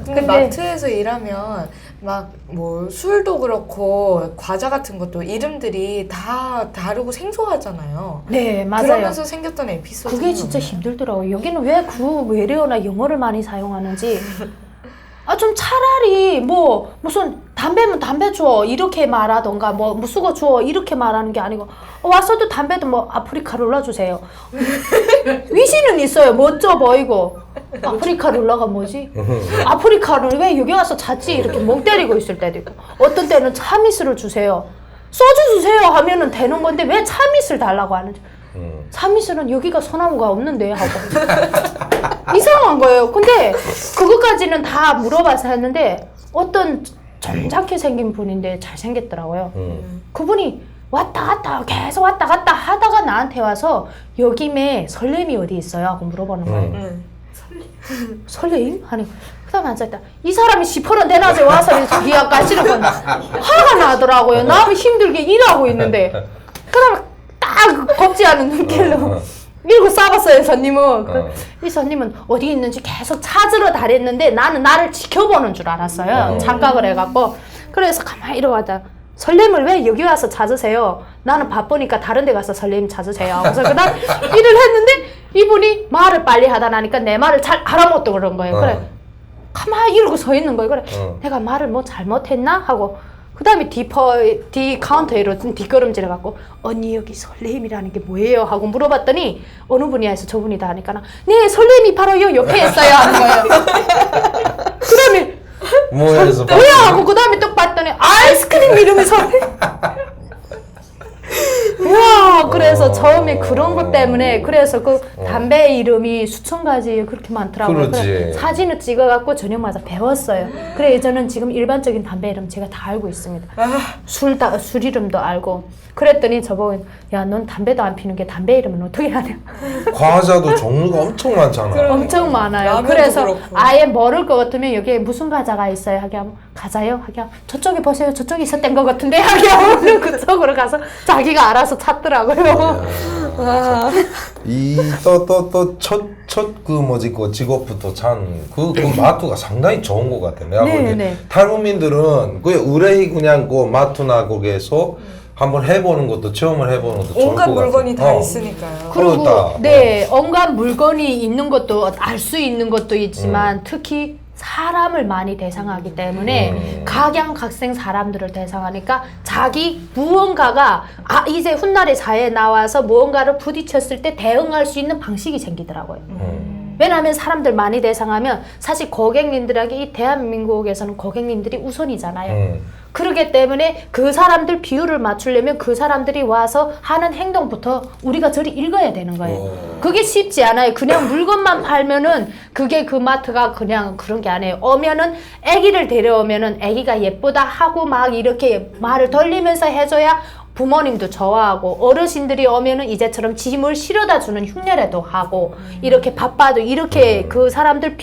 근데 마트에서 일하면 막 뭐 술도 그렇고 과자 같은 것도 이름들이 다 다르고 생소하잖아요. 네, 맞아요. 그러면서 생겼던 에피소드. 그게 진짜 힘들더라고요. 여기는 왜 그 외래어나 영어를 많이 사용하는지. 좀 차라리 무슨 담배면 담배 줘 이렇게 말하던가 수거 줘 이렇게 말하는 게 아니고 와서도 담배도 아프리카 롤러 주세요. 위시는 있어요. 멋져 보이고 아프리카 룰라가 뭐지? 아프리카를 왜 여기 와서 자지? 이렇게 멍 때리고 있을 때도 있고 어떤 때는 참이슬을 주세요. 소주 주세요 하면은 되는 건데 왜 참이슬 달라고 하는지. 참이슬은 여기가 소나무가 없는데 하고 이상한 거예요. 근데 그것까지는 다 물어봐서 했는데 어떤 점잖게 생긴 분인데 잘생겼더라고요. 그분이 왔다 갔다 계속 왔다 갔다 하다가 나한테 와서 여김에 설렘이 어디 있어요? 하고 물어보는 거예요. 설레임? 하니 그 다음에 앉아있다. 이 사람이 시퍼런 대낮에 와서 기약 가시는 건 화가 나더라고요. 나도 힘들게 일하고 있는데 그 다음에 딱 겁지 않은 눈길로 이러고 싸봤어요. 선님은 이 선님은 어디 있는지 계속 찾으러 다녔는데 나는 나를 지켜보는 줄 알았어요. 착각을 해갖고 그래서 가만히 이러고 하다 설렘을 왜 여기 와서 찾으세요? 나는 바쁘니까 다른 데 가서 설렘 찾으세요. 그래서 그다음 일을 했는데 이분이 말을 빨리 하다 나니까 내 말을 잘 알아먹도 그런 거예요. 그래 가만히 이러고 서 있는 거예요. 그래 내가 말을 뭐 잘못했나? 하고 그 다음에 뒤 카운터에 뒷걸음질 해갖고 언니 여기 설렘이라는 게 뭐예요? 하고 물어봤더니 어느 분야에서 저분이다 하니까 네 설렘이 바로 요 옆에 있어요 하는 거예요. 그 다음에 뭐야 하고 그 다음에 또 봤더니 아이스크림 이름이 설렘. 이야 그래서 처음에 그런 것 때문에 그래서 그 담배 이름이 수천 가지 그렇게 많더라고요. 그래 사진을 찍어갖고 저녁마다 배웠어요. 그래 저는 지금 일반적인 담배 이름 제가 다 알고 있습니다. 술 이름도 알고. 그랬더니 저보고 야 넌 담배도 안 피는 게 담배 이름은 어떻게 하냐. 과자도 종류가 엄청 많잖아. 엄청 많아요. 그래서 그렇고. 아예 모를 것 같으면 여기에 무슨 과자가 있어요? 하게 하면 가자요? 하게 하면 저쪽에 보세요. 저쪽에 있었던 것 같은데? 하게 하면 그쪽으로 가서 자기가 알아서 찾더라고요. 첫 그 뭐지 그 직업부터 그 마트가 상당히 좋은 것 같아. 내가 보기에 탈북민들은 그 의뢰 그냥 그 마트나 거기에서 한번 해보는 것도 체험을 해보는 것도 좋을 것 같아요. 온갖 물건이 다 있으니까요. 그리고 온갖 물건이 있는 것도 알 수 있는 것도 있지만 특히 사람을 많이 대상하기 때문에 각양각색 사람들을 대상하니까 자기 무언가가 이제 훗날의 사회에 나와서 무언가를 부딪혔을 때 대응할 수 있는 방식이 생기더라고요. 왜냐하면 사람들 많이 대상하면 사실 고객님들에게 이 대한민국에서는 고객님들이 우선이잖아요. 그렇기 때문에 그 사람들 비율을 맞추려면 그 사람들이 와서 하는 행동부터 우리가 저리 읽어야 되는 거예요. 그게 쉽지 않아요. 그냥 물건만 팔면은 그게 그 마트가 그냥 그런 게 아니에요. 오면은 아기를 데려오면은 아기가 예쁘다 하고 막 이렇게 말을 돌리면서 해줘야 부모님도 좋아하고 어르신들이 오면은 이제처럼 짐을 실어다 주는 흉내라도 하고 이렇게 바빠도 이렇게 그 사람들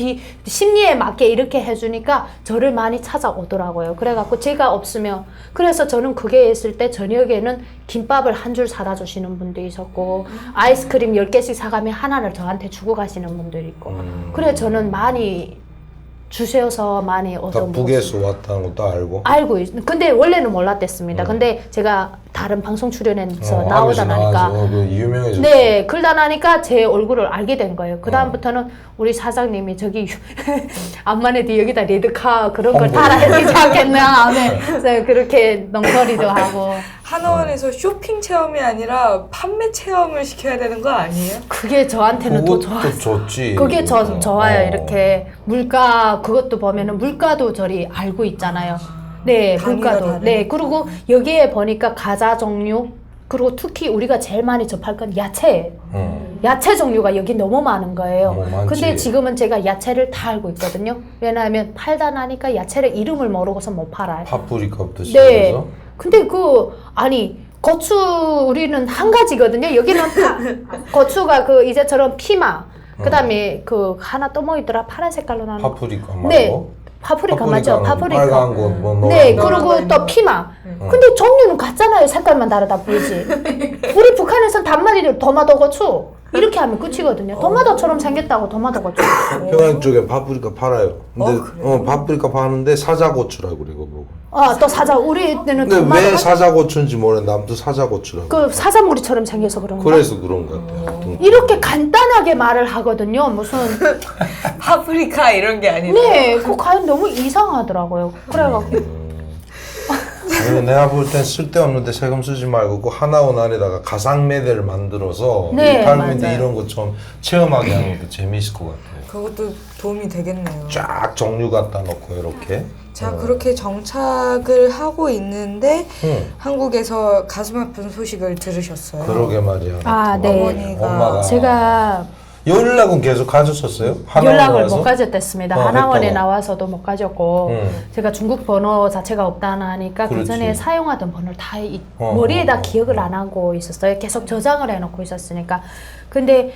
심리에 맞게 이렇게 해주니까 저를 많이 찾아오더라고요. 그래갖고 제가 없으면 그래서 저는 그게 있을 때 저녁에는 김밥을 한 줄 사다 주시는 분도 있었고 아이스크림 10개씩 사가면 하나를 저한테 주고 가시는 분도 있고 그래 저는 많이 주셔서 많이 얻어먹었어요. 북에서 왔다는 것도 알고 근데 원래는 몰랐댔습니다. 근데 제가 다른 방송 출연해서 나오다 나니까 유명해졌어요. 네, 그러다 나니까 제 얼굴을 알게 된 거예요. 그 다음부터는 우리 사장님이 저기 암만해도 여기다 레드카 그런 걸 달아야 되지 않겠나 하면 그렇게 넉넉이도 하고 한의원에서 쇼핑 체험이 아니라 판매 체험을 시켜야 되는 거 아니에요? 그게 저한테는 더 좋았어요. 그게 좋아요. 이렇게 물가 그것도 보면은 물가도 저리 알고 있잖아요. 네, 물가도. 네, 그리고 여기에 보니까 과자 종류 그리고 특히 우리가 제일 많이 접할 건 야채예요. 야채 종류가 여기 너무 많은 거예요. 근데 지금은 제가 야채를 다 알고 있거든요. 왜냐하면 팔다 나니까 야채를 이름을 모르고서 못 팔아요. 파프리카부터 시작해서? 네. 근데 고추 우리는 한 가지거든요. 여기는 고추가 이제처럼 피마. 그 다음에 하나 또 뭐 있더라? 파란 색깔로 나는. 파프리카 말고? 네. 파프리카 맞죠? 파프리카. 빨간 거 네, 그리고 또 피마. 근데 종류는 같잖아요. 색깔만 다르다 뿐이지. 우리 북한에서는 단말이를 도마도 고추 이렇게 하면 끝이거든요. 도마도처럼 생겼다고 도마도 고추. 평양 쪽에 파프리카 팔아요. 근데 파프리카 파는데 사자고추라고 그래 그거. 또 사자. 우리 때는 근데 왜 사자고추인지 모르겠는데 아무튼 사자고추라고. 사자머리처럼 생겨서 그런가? 그래서 그런 것 같아요. 이렇게 간단하게 말을 하거든요. 무슨 파프리카 이런 게 아니라. 네, 과연 너무 이상하더라고요. 그래갖고 내가 볼 땐 쓸데없는데 세금 쓰지 말고 그 하나원 안에다가 가상 매대를 만들어서 네, 탈북민들 맞아요. 이런 거 좀 체험하게 하는 것도 재미있을 것 같아요. 그것도 도움이 되겠네요. 쫙 종류 갖다 놓고 이렇게. 자, 그렇게 정착을 하고 있는데 응. 한국에서 가슴 아픈 소식을 들으셨어요. 그러게 말이야. 아, 네. 어머니가 엄마가 제가 연락은 계속 가졌었어요? 연락을 와서? 못 가졌댔습니다. 어, 하나원에 했다고. 나와서도 못 가졌고 제가 중국 번호 자체가 없다나 하니까 그 그렇지. 전에 사용하던 번호를 다 어, 머리에다 어, 기억을 안 하고 있었어요. 계속 저장을 해놓고 있었으니까. 근데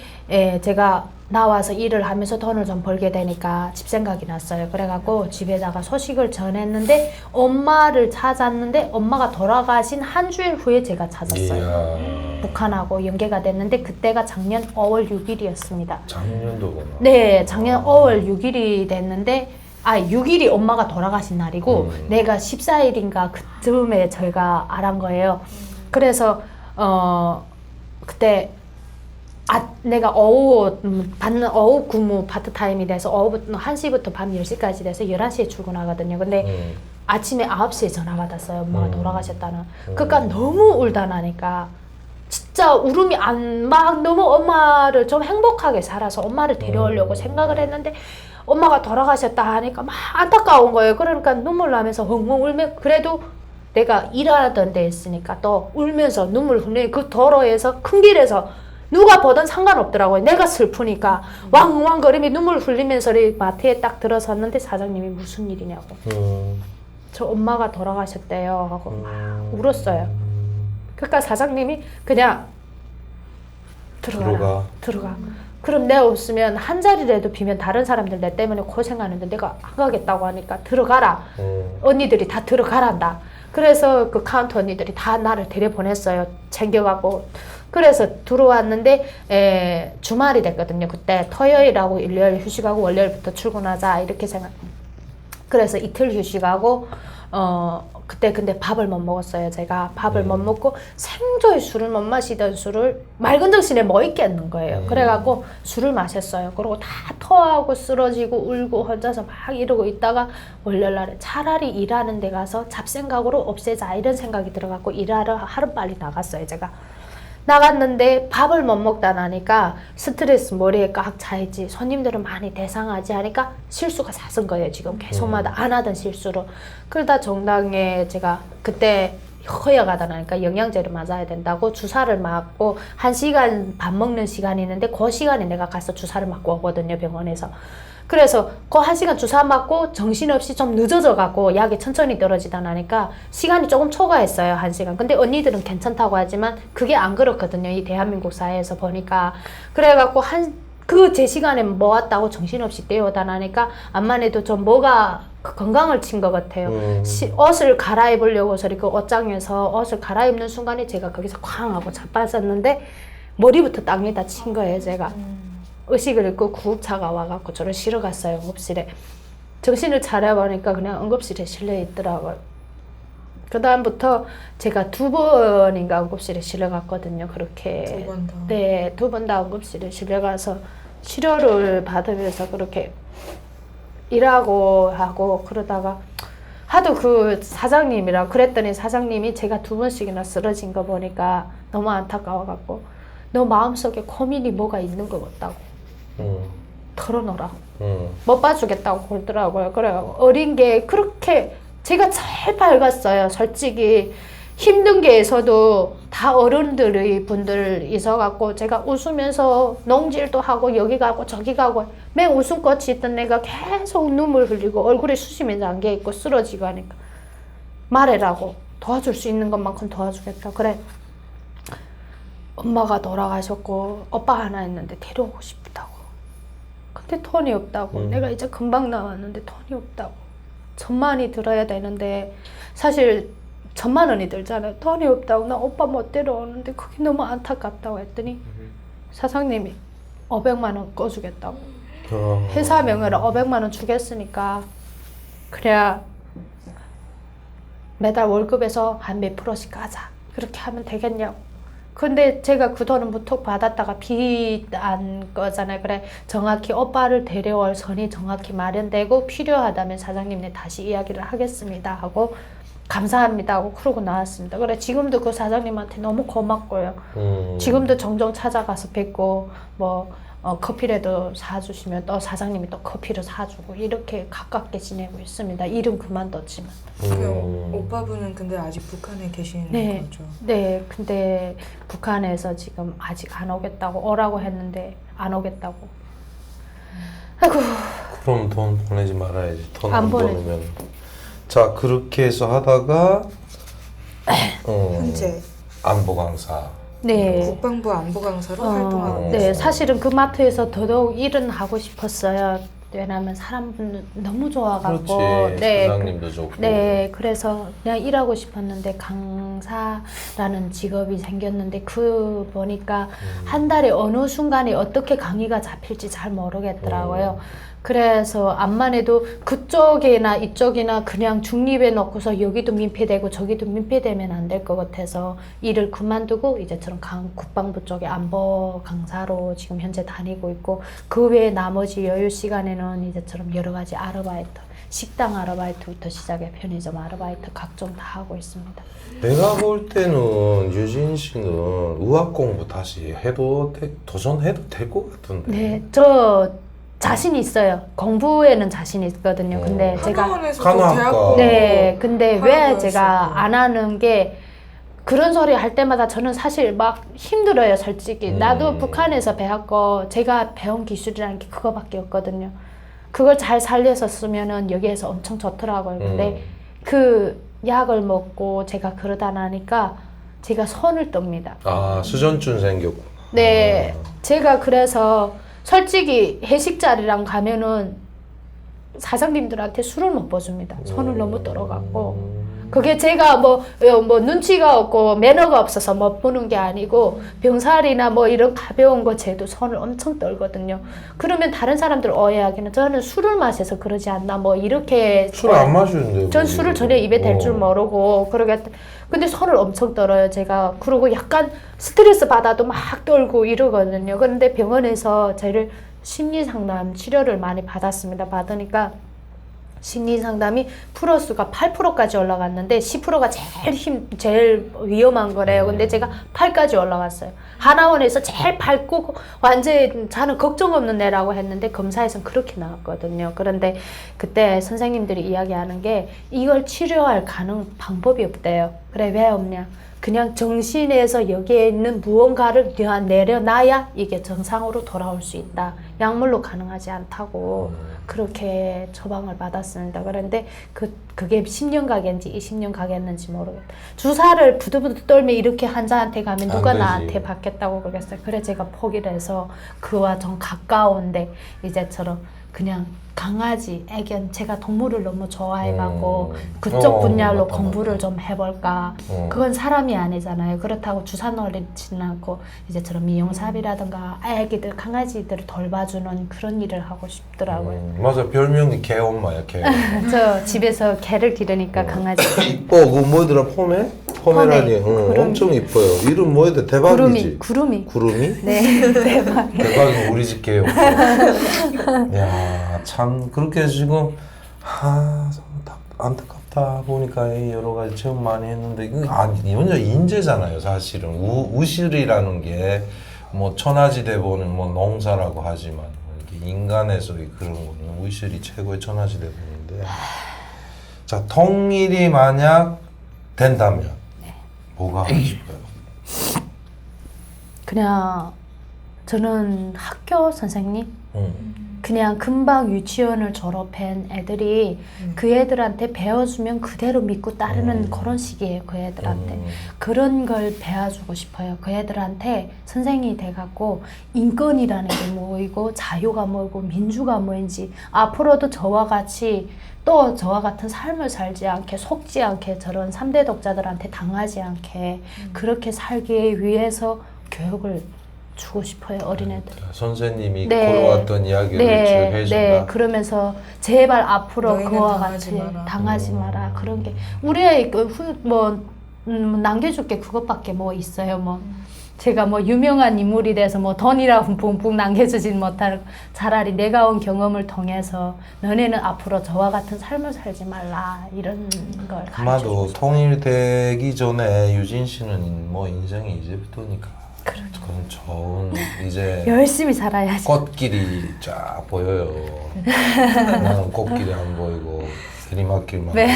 제가 나와서 일을 하면서 돈을 좀 벌게 되니까 집 생각이 났어요. 그래갖고 집에다가 소식을 전했는데 엄마를 찾았는데 엄마가 돌아가신 한 주일 후에 제가 찾았어요. 이야, 북한하고 연계가 됐는데 그때가 작년 5월 6일이었습니다. 작년도구나. 네, 작년 5월 6일이 됐는데 6일이 엄마가 돌아가신 날이고 내가 14일인가 그쯤에 저희가 알은 거예요. 그래서 그때 내가 오후 근무 파트타임이 돼서 오후부터 1시부터 밤 10시까지 돼서 11시에 출근하거든요. 근데 아침에 9시에 전화 받았어요. 엄마가 돌아가셨다는. 그러니까 너무 울다 나니까 진짜 울음이 막 너무 엄마를 좀 행복하게 살아서 엄마를 데려오려고 생각을 했는데 엄마가 돌아가셨다 하니까 막 안타까운 거예요. 그러니까 눈물 나면서 엉엉 울면 그래도 내가 일하던 데 있으니까 또 울면서 눈물 흘리는 그 도로에서 큰 길에서 누가 보든 상관없더라고요. 내가 슬프니까 왕왕거리며 눈물 흘리면서 마트에 딱 들어섰는데 사장님이 무슨 일이냐고. 저 엄마가 돌아가셨대요 하고 막 울었어요. 그러니까 사장님이 그냥 들어가. 그럼 내가 없으면 한 자리라도 비면 다른 사람들 내 때문에 고생하는데 내가 안 가겠다고 하니까 들어가라. 언니들이 다 들어가란다. 그래서 그 카운터 언니들이 다 나를 데려보냈어요. 챙겨가고. 그래서 들어왔는데 주말이 됐거든요. 그때 토요일하고 일요일 휴식하고 월요일부터 출근하자 이렇게 생각. 그래서 이틀 휴식하고 그때 근데 밥을 못 먹었어요. 제가 밥을 못 먹고 생조에 술을 못 마시던 술을 맑은 정신에 뭐 있겠는 거예요. 그래갖고 술을 마셨어요. 그리고 다 토하고 쓰러지고 울고 혼자서 막 이러고 있다가 월요일날에 차라리 일하는 데 가서 잡생각으로 없애자 이런 생각이 들어갖고 일하러 하루빨리 나갔어요. 제가 나갔는데 밥을 못 먹다 나니까 스트레스 머리에 꽉 차있지. 손님들은 많이 대상하지 하니까 실수가 잦은 거예요. 지금 계속마다 안 하던 실수로. 그러다 정당에 제가 그때 허여가다 나니까 영양제를 맞아야 된다고 주사를 맞고 1시간 밥 먹는 시간이 있는데 그 시간에 내가 가서 주사를 맞고 오거든요. 병원에서. 그래서 그 1시간 주사 맞고 정신없이 좀 늦어져 갖고 약이 천천히 떨어지다 나니까 시간이 조금 초과했어요. 1시간. 근데 언니들은 괜찮다고 하지만 그게 안 그렇거든요. 이 대한민국 사회에서 보니까. 그래갖고 제 시간에 모았다고 정신없이 뛰어오다 나니까 암만 해도 좀 뭐가 건강을 친 것 같아요. 옷을 갈아입으려고 저리 그 옷장에서 옷을 갈아입는 순간에 제가 거기서 쾅 하고 자빠졌는데 머리부터 땅에다 친 거예요. 제가. 의식을 잃고 구급차가 와갖고 저를 실어 갔어요. 응급실에. 정신을 차려보니까 그냥 응급실에 실려 있더라고요. 그 다음부터 제가 2번인가 응급실에 실려갔거든요. 그렇게. 2번 더. 네, 2번 다 응급실에 실려가서 치료를 받으면서 그렇게 일하고 하고 그러다가 하도 그 사장님이랑 그랬더니 사장님이 제가 2번씩이나 쓰러진 거 보니까 너무 안타까워갖고 너 마음속에 고민이 뭐가 있는 것 같다고. 털어놓으라. 못 봐주겠다고 그러더라고요. 그래서 어린 게 그렇게 제가 잘 밝았어요. 솔직히 힘든 게에서도 다 어른들의 분들 있어갖고 제가 웃으면서 농질도 하고 여기 가고 저기 가고 맨 웃음꽃이 있던 내가 계속 눈물 흘리고 얼굴에 수시면서 안겨있고 쓰러지고 하니까 말해라고. 도와줄 수 있는 것만큼 도와주겠다. 그래. 엄마가 돌아가셨고 오빠 하나 있는데 데려오고 싶다고. 근데 돈이 없다고. 내가 이제 금방 나왔는데 돈이 없다고. 1,000만이 들어야 되는데 사실 1,000만 원이 들잖아요. 돈이 없다고. 나 오빠 못 데려오는데 그게 너무 안타깝다고 했더니 사장님이 500만 원 꺼주겠다고. 회사 명의로 500만 원 주겠으니까 그래야 매달 월급에서 한 몇 프로씩 까자. 그렇게 하면 되겠냐고. 근데 제가 그 돈은 무턱 받았다가 비한 거잖아요. 그래 정확히 오빠를 데려올 선이 정확히 마련되고 필요하다면 사장님네 다시 이야기를 하겠습니다 하고 감사합니다 하고 그러고 나왔습니다. 그래 지금도 그 사장님한테 너무 고맙고요. 지금도 종종 찾아가서 뵙고 뭐 커피라도 사주시면 또 사장님이 또 커피를 사주고 이렇게 가깝게 지내고 있습니다. 일은 그만뒀지만. 오빠분은 근데 아직 북한에 계시는 네, 거죠? 네. 근데 북한에서 지금 아직 안 오겠다고 오라고 했는데 안 오겠다고. 아이고. 그럼 돈 보내지 말아야지. 돈 안 안 보내지. 보내면. 자 그렇게 해서 하다가 현재 안보 강사. 네. 국방부 안보강사로 활동하고 네, 계세요. 사실은 그 마트에서 더더욱 일은 하고 싶었어요. 왜냐하면 사람분 너무 좋아갖고, 그렇지. 네, 사장님도 좋고. 네, 그래서 그냥 일하고 싶었는데 강사라는 직업이 생겼는데 그 보니까 한 달에 어느 순간에 어떻게 강의가 잡힐지 잘 모르겠더라고요. 그래서 암만 해도 그쪽이나 이쪽이나 그냥 중립에 놓고서 여기도 민폐되고 저기도 민폐되면 안 될 것 같아서 일을 그만두고 이제처럼 국방부 쪽에 안보 강사로 지금 현재 다니고 있고 그 외에 나머지 여유 시간에는 이제처럼 여러 가지 아르바이트, 식당 아르바이트부터 시작해 편의점 아르바이트 각종 다 하고 있습니다. 내가 볼 때는 유진 씨는 의학 공부 다시 도전해도 될 것 같은데. 네, 저 자신 있어요. 공부에는 자신 있거든요. 근데 제가 한의원에서도 간호학과. 대학 네, 근데 왜 하는 제가 거였었고. 안 하는 게 그런 소리 할 때마다 저는 사실 막 힘들어요, 솔직히. 나도 북한에서 배웠고 제가 배운 기술이라는 게 그거밖에 없거든요. 그걸 잘 살려서 쓰면은 여기에서 엄청 좋더라고요. 근데 그 약을 먹고 제가 그러다 나니까 제가 손을 떱니다. 아 수전증 생겼구나. 네, 제가 그래서 솔직히 회식 자리랑 가면은 사장님들한테 술을 못 봐줍니다. 손을 너무 떨어갖고. 그게 제가 뭐 눈치가 없고 매너가 없어서 못 보는 게 아니고 병살이나 뭐 이런 가벼운 거 제도 손을 엄청 떨거든요. 그러면 다른 사람들 오해하기는 저는 술을 마셔서 그러지 않나 뭐 이렇게 술 안 마시는데. 전 술을 전혀 입에 댈 줄 모르고 그러겠. 근데 손을 엄청 떨어요 제가. 그리고 약간 스트레스 받아도 막 떨고 이러거든요. 그런데 병원에서 저를 심리상담 치료를 많이 받았습니다. 받으니까 심리상담이 프로수가 8%까지 올라갔는데 10%가 제일 위험한 거래요. 근데 제가 8까지 올라갔어요. 하나원에서 제일 밝고 완전 저는 걱정 없는 애라고 했는데 검사에서는 그렇게 나왔거든요. 그런데 그때 선생님들이 이야기하는 게 이걸 치료할 방법이 없대요. 그래 왜 없냐? 그냥 정신에서 여기에 있는 무언가를 내려놔야 이게 정상으로 돌아올 수 있다. 약물로 가능하지 않다고 그렇게 처방을 받았습니다. 그런데 그게 10년 가겠는지 20년 가겠는지 모르겠다. 주사를 부들부들 떨면 이렇게 환자한테 가면 누가 되지. 나한테 받겠다고 그러겠어요. 그래 제가 포기를 해서 그와 좀 가까운데 이제처럼 그냥 강아지, 애견, 제가 동물을 너무 좋아해갖고 그쪽 분야로 맞다, 공부를 맞다. 좀 해볼까. 그건 사람이 아니잖아요. 그렇다고 주사 놓지는 않고 이제처럼 미용사비라든가 애기들, 강아지들을 돌봐주는 그런 일을 하고 싶더라고요. 맞아 별명이 개엄마야 개. 저 집에서 개를 기르니까 강아지. 이뻐 그 뭐더라 포메? 포메라니. 구름이. 엄청 이뻐요. 이름 뭐야 돼? 대박이지. 구름이. 구름이? 네, 대박. 대박이 우리 집 개요. 야, 참 그렇게 지금 안타깝다 보니까 여러 가지 체험 많이 했는데 이게 완전 인재잖아요, 사실은. 우실이라는 게 뭐 천하지대 보는 뭐 농사라고 하지만 이렇게 인간에서의 그런 거는 우실이 최고의 천하지대 보는데. 자, 통일이 만약 된다면 뭐가 하고 싶어요? 그냥 저는 학교 선생님 그냥 금방 유치원을 졸업한 애들이 그 애들한테 배워주면 그대로 믿고 따르는 그런 식이에요. 그 애들한테 그런 걸 배워주고 싶어요. 그 애들한테 선생님이 돼갖고 인권이라는 게 뭐이고 자유가 뭐고 민주가 뭐인지 앞으로도 저와 같이 또 저와 같은 삶을 살지 않게 속지 않게 저런 3대 독자들한테 당하지 않게 그렇게 살기 위해서 교육을 주고 싶어요. 어린애들. 선생님이 네. 걸어왔던 이야기를 네, 해준다. 네. 그러면서 제발 앞으로 너희는 그와 당하지 같이 마라. 당하지 마라. 그런 게 우리의 남겨줄 게 그것밖에 뭐 있어요. 뭐 제가 뭐 유명한 인물이 돼서 뭐 돈이라고 붕붕 남겨주진 못할 차라리 내가 온 경험을 통해서 너네는 앞으로 저와 같은 삶을 살지 말라 이런 걸 아마도 가르쳐주고 통일되기 전에 유진 씨는 뭐 인생이 이제부터니까 그건 좋은 이제 열심히 살아야지. 꽃길이 쫙 보여요. 나는 꽃길이 안 보이고 내리막길만. 네.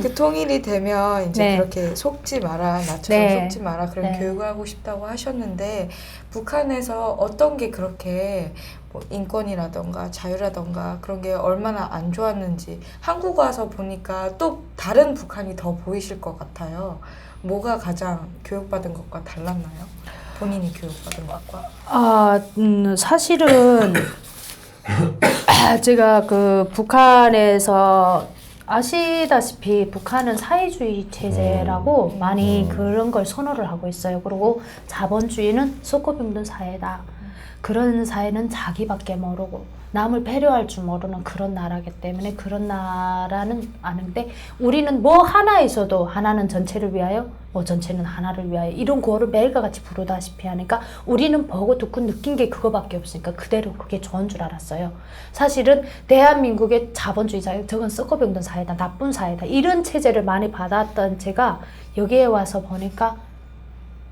그 통일이 되면 이제 네. 그렇게 속지 마라, 나처럼 네. 속지 마라 그런 네. 교육을 하고 싶다고 하셨는데 북한에서 어떤 게 그렇게 뭐 인권이라던가 자유라던가 그런 게 얼마나 안 좋았는지 한국 와서 보니까 또 다른 북한이 더 보이실 것 같아요. 뭐가 가장 교육받은 것과 달랐나요? 본인이 교육받은 것과? 사실은 제가 그 북한에서 아시다시피 북한은 사회주의 체제라고 많이 그런 걸 선호를 하고 있어요. 그리고 자본주의는 소고병든 사회다. 그런 사회는 자기밖에 모르고 남을 배려할 줄 모르는 그런 나라기 때문에 그런 나라는 아는데 우리는 뭐 하나 있어도 하나는 전체를 위하여 뭐 전체는 하나를 위하여 이런 구호를 매일과 같이 부르다시피 하니까 우리는 보고 듣고 느낀 게 그거밖에 없으니까 그대로 그게 좋은 줄 알았어요. 사실은 대한민국의 자본주의 사회 저건 썩어병든 사회다 나쁜 사회다 이런 체제를 많이 받았던 제가 여기에 와서 보니까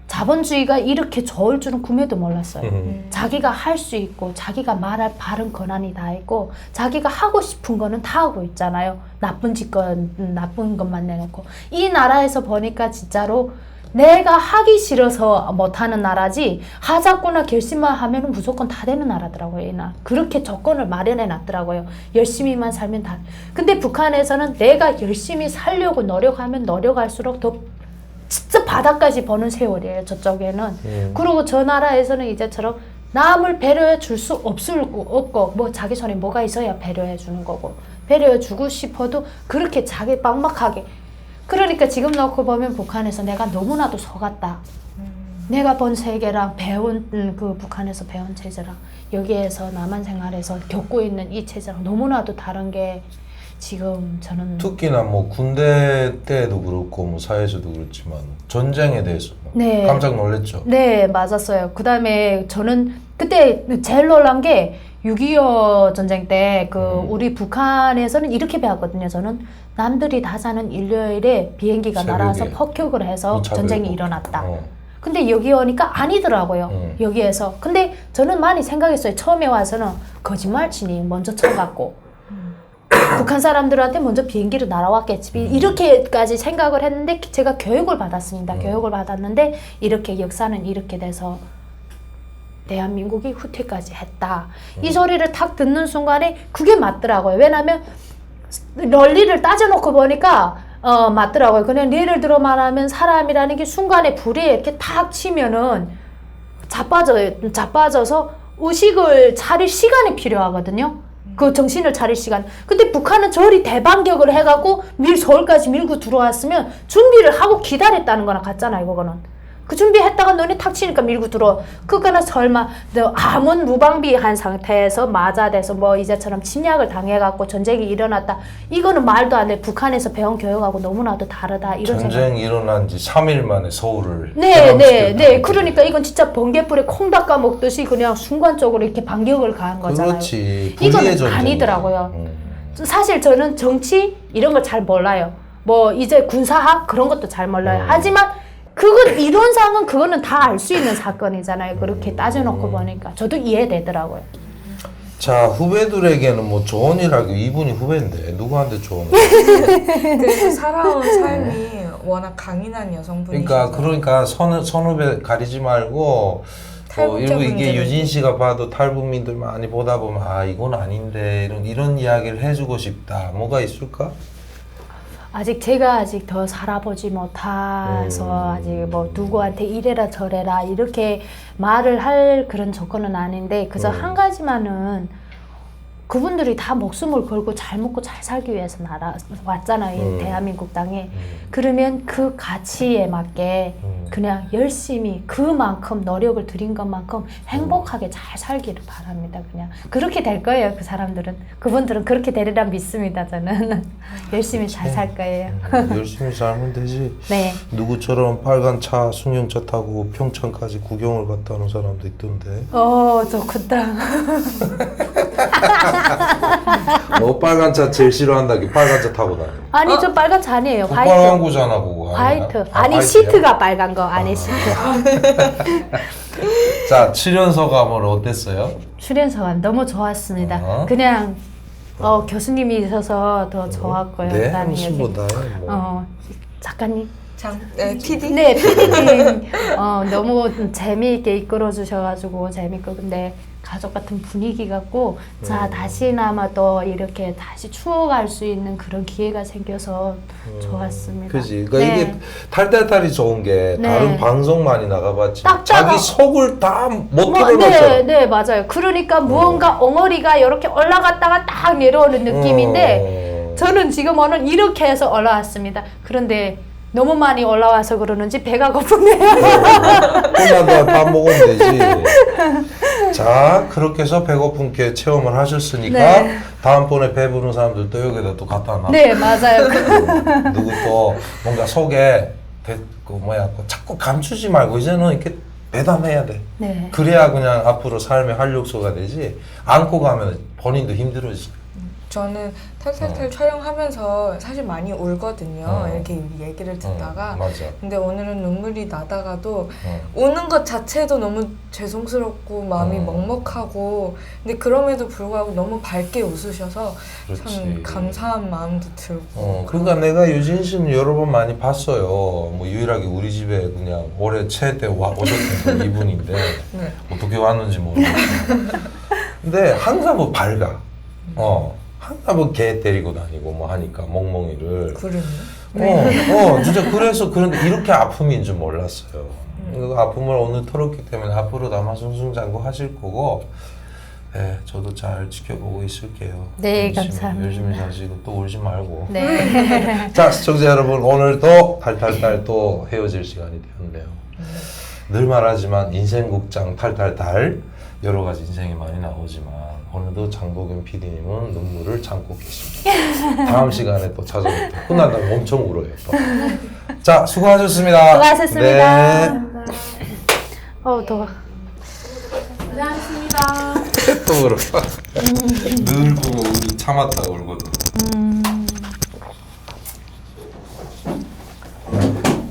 자본주의가 이렇게 좋을 줄은 꿈에도 몰랐어요. 자기가 할 수 있고 자기가 말할 바른 권한이 다 있고 자기가 하고 싶은 거는 다 하고 있잖아요. 나쁜 짓건 나쁜 것만 내놓고 이 나라에서 보니까 진짜로 내가 하기 싫어서 못하는 나라지 하자꾸나 결심만 하면 무조건 다 되는 나라더라고요. 이 나라. 그렇게 조건을 마련해 놨더라고요. 열심히만 살면 다. 근데 북한에서는 내가 열심히 살려고 노력하면 노력할수록 더 진짜 바닥까지 버는 세월이에요. 저쪽에는. 그리고 저 나라에서는 이제처럼 남을 배려해 줄 수 없고 뭐 자기 손에 뭐가 있어야 배려해 주는 거고 배려해 주고 싶어도 그렇게 자기 빡막하게 그러니까 지금 놓고 보면 북한에서 내가 너무나도 속았다. 내가 본 세계랑 배운 그 북한에서 배운 체제랑 여기에서 남한 생활에서 겪고 있는 이 체제랑 너무나도 다른 게 지금 저는 특히나 뭐 군대 때도 그렇고 뭐 사회에서도 그렇지만 전쟁에 대해서 네. 깜짝 놀랐죠. 네, 맞았어요. 그 다음에 저는 그때 제일 놀란 게 6.25 전쟁 때 우리 북한에서는 이렇게 배웠거든요. 저는 남들이 다 자는 일요일에 비행기가 새벽에. 날아와서 폭격을 해서 이차 전쟁이 들고. 일어났다. 근데 여기 오니까 아니더라고요. 여기에서. 근데 저는 많이 생각했어요. 처음에 와서는 거짓말 치니 먼저 쳐갖고 북한 사람들한테 먼저 비행기로 날아왔겠지 이렇게까지 생각을 했는데 제가 교육을 받았습니다. 교육을 받았는데 이렇게 역사는 이렇게 돼서 대한민국이 후퇴까지 했다. 이 소리를 탁 듣는 순간에 그게 맞더라고요. 왜냐하면 논리를 따져놓고 보니까 맞더라고요. 그냥 예를 들어 말하면 사람이라는 게 순간에 불에 이렇게 탁 치면은 자빠져서 의식을 차릴 시간이 필요하거든요. 그 정신을 차릴 시간. 근데 북한은 저리 대반격을 해갖고 서울까지 밀고 들어왔으면 준비를 하고 기다렸다는 거나 같잖아요, 그거는. 그 준비했다가 눈에 탁 치니까 밀고 들어. 그거는 설마 아문 무방비한 상태에서 맞아대서 뭐 이제처럼 침략을 당해갖고 전쟁이 일어났다. 이거는 말도 안 돼. 북한에서 배운 교육하고 너무나도 다르다. 이런 전쟁 생각. 일어난 지 3일 만에 서울을 네. 그러니까 이건 진짜 번개불에 콩 닦아 먹듯이 그냥 순간적으로 이렇게 반격을 가한 거잖아요. 그렇지. 이거는 전쟁이야. 아니더라고요. 사실 저는 정치 이런 걸 잘 몰라요. 뭐 이제 군사학 그런 것도 잘 몰라요. 하지만 그건 이론상은 그거는 다 알 수 있는 사건이잖아요. 그렇게 따져놓고 보니까 저도 이해되더라고요. 자, 후배들에게는 뭐 조언이라고 이분이 후배인데 누구한테 조언을? 그래서 살아온 삶이 워낙 강인한 여성분이셔서 그러니까 선후배 가리지 말고 탈북자 이게 문제를. 유진 씨가 봐도 탈북민들 많이 보다 보면 아 이건 아닌데 이런 이야기를 해주고 싶다. 뭐가 있을까? 제가 더 살아보지 못해서 아직 뭐 누구한테 이래라 저래라 이렇게 말을 할 그런 조건은 아닌데 그저 한 가지만은 그분들이 다 목숨을 걸고 잘 먹고 잘 살기 위해서 왔잖아요. 이 대한민국 땅에. 그러면 그 가치에 맞게 그냥 열심히 그만큼 노력을 들인 것만큼 행복하게 잘 살기를 바랍니다. 그냥 그렇게 될 거예요. 그 사람들은. 그분들은 그렇게 되리라 믿습니다. 저는. 열심히 잘 살 거예요. 열심히 살면 되지. 네. 누구처럼 빨간 차, 승용차 타고 평창까지 구경을 갔다 오는 사람도 있던데. 좋겠다. 너 빨간 차 제일 싫어한다기 빨간 차 타고 다녀. 아니, 저 빨간 차 아니에요. 빨간 화이트. 거잖아 그거. 아니야? 화이트. 아, 아니, 화이트야? 시트가 빨간 거. 안에 시트. 자, 출연소감은 어땠어요? 출연소감 너무 좋았습니다. 그냥 교수님이 있어서 더 좋았고요. 네, 그다음에 무슨 여기 보다요. 뭐. 작가님. PD? 네, 피디님 너무 재미있게 이끌어 주셔가지고 재밌고 근데 가족 같은 분위기 같고 자 다시나마 또 이렇게 다시 추억할 수 있는 그런 기회가 생겨서 좋았습니다. 그지. 그러니까 네. 이게 탈탈탈이 좋은 게 네. 다른 방송 많이 나가봤지. 딱 자기 따가- 속을 다 못 네, 털어놨잖아. 네, 맞아요. 그러니까 무언가 엉어리가 이렇게 올라갔다가 딱 내려오는 느낌인데 저는 지금 오늘 이렇게 해서 올라왔습니다. 그런데 너무 많이 올라와서 그러는지 배가 고프네요. 콜라도 밥 먹으면 되지. 자, 그렇게 해서 배고픈 게 체험을 하셨으니까 네. 다음번에 배부른 사람들도 여기다 또 갖다 놔. 네, 맞아요. 누구 또 뭔가 속에 자꾸 감추지 말고 이제는 이렇게 배담해야 돼. 네. 그래야 그냥 앞으로 삶의 활력소가 되지. 안고 가면 본인도 힘들어지. 저는 탈탈탈 촬영하면서 사실 많이 울거든요. 이렇게 얘기를 듣다가. 맞아. 근데 오늘은 눈물이 나다가도 우는 것 자체도 너무 죄송스럽고 마음이 먹먹하고 근데 그럼에도 불구하고 너무 밝게 웃으셔서 참 그렇지. 감사한 마음도 들고 그러니까 내가 유진 씨는 여러 번 많이 봤어요. 뭐 유일하게 우리 집에 그냥 올해 최대 오셨던 이분인데 네. 어떻게 왔는지 모르겠어. 근데 항상 뭐 밝아. 항상 뭐 개 데리고 다니고 뭐 하니까 멍멍이를. 그러네요. 진짜 그래서 그런데 이렇게 아픔인 줄 몰랐어요. 그 아픔을 오늘 털었기 때문에 앞으로 아마 승승장구 하실 거고, 네, 저도 잘 지켜보고 있을게요. 네, 감사합니다. 열심히 사시고 또 울지 말고. 네. 자, 시청자 여러분, 오늘도 탈탈탈 또 헤어질 시간이 되었네요. 늘 말하지만 인생극장 탈탈탈 여러 가지 인생이 많이 나오지만 오늘도 장보경 PD님은 눈물을 참고 계십니다. 다음 시간에 또 찾아뵙고 끝난다면 엄청 울어요. 또. 자, 수고하셨습니다. 수고하셨습니다. 네. 더워. 고생하셨습니다. 또 울어. 늘 보고 참았다가 울거든.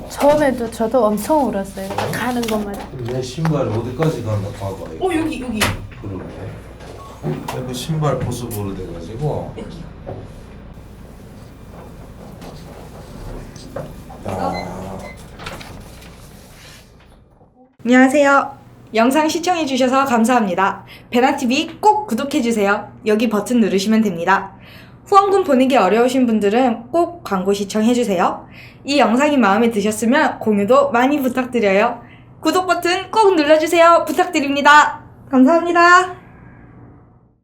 처음에도 저도 엄청 울었어요. 가는 것마다. 내 신발 어디까지 간다 봐봐. 여기. 그러게. 그 신발 보습으로 돼가지고. 안녕하세요. 영상 시청해주셔서 감사합니다. 배나TV 꼭 구독해주세요. 여기 버튼 누르시면 됩니다. 후원금 보내기 어려우신 분들은 꼭 광고 시청해주세요. 이 영상이 마음에 드셨으면 공유도 많이 부탁드려요. 구독 버튼 꼭 눌러주세요. 부탁드립니다. 감사합니다.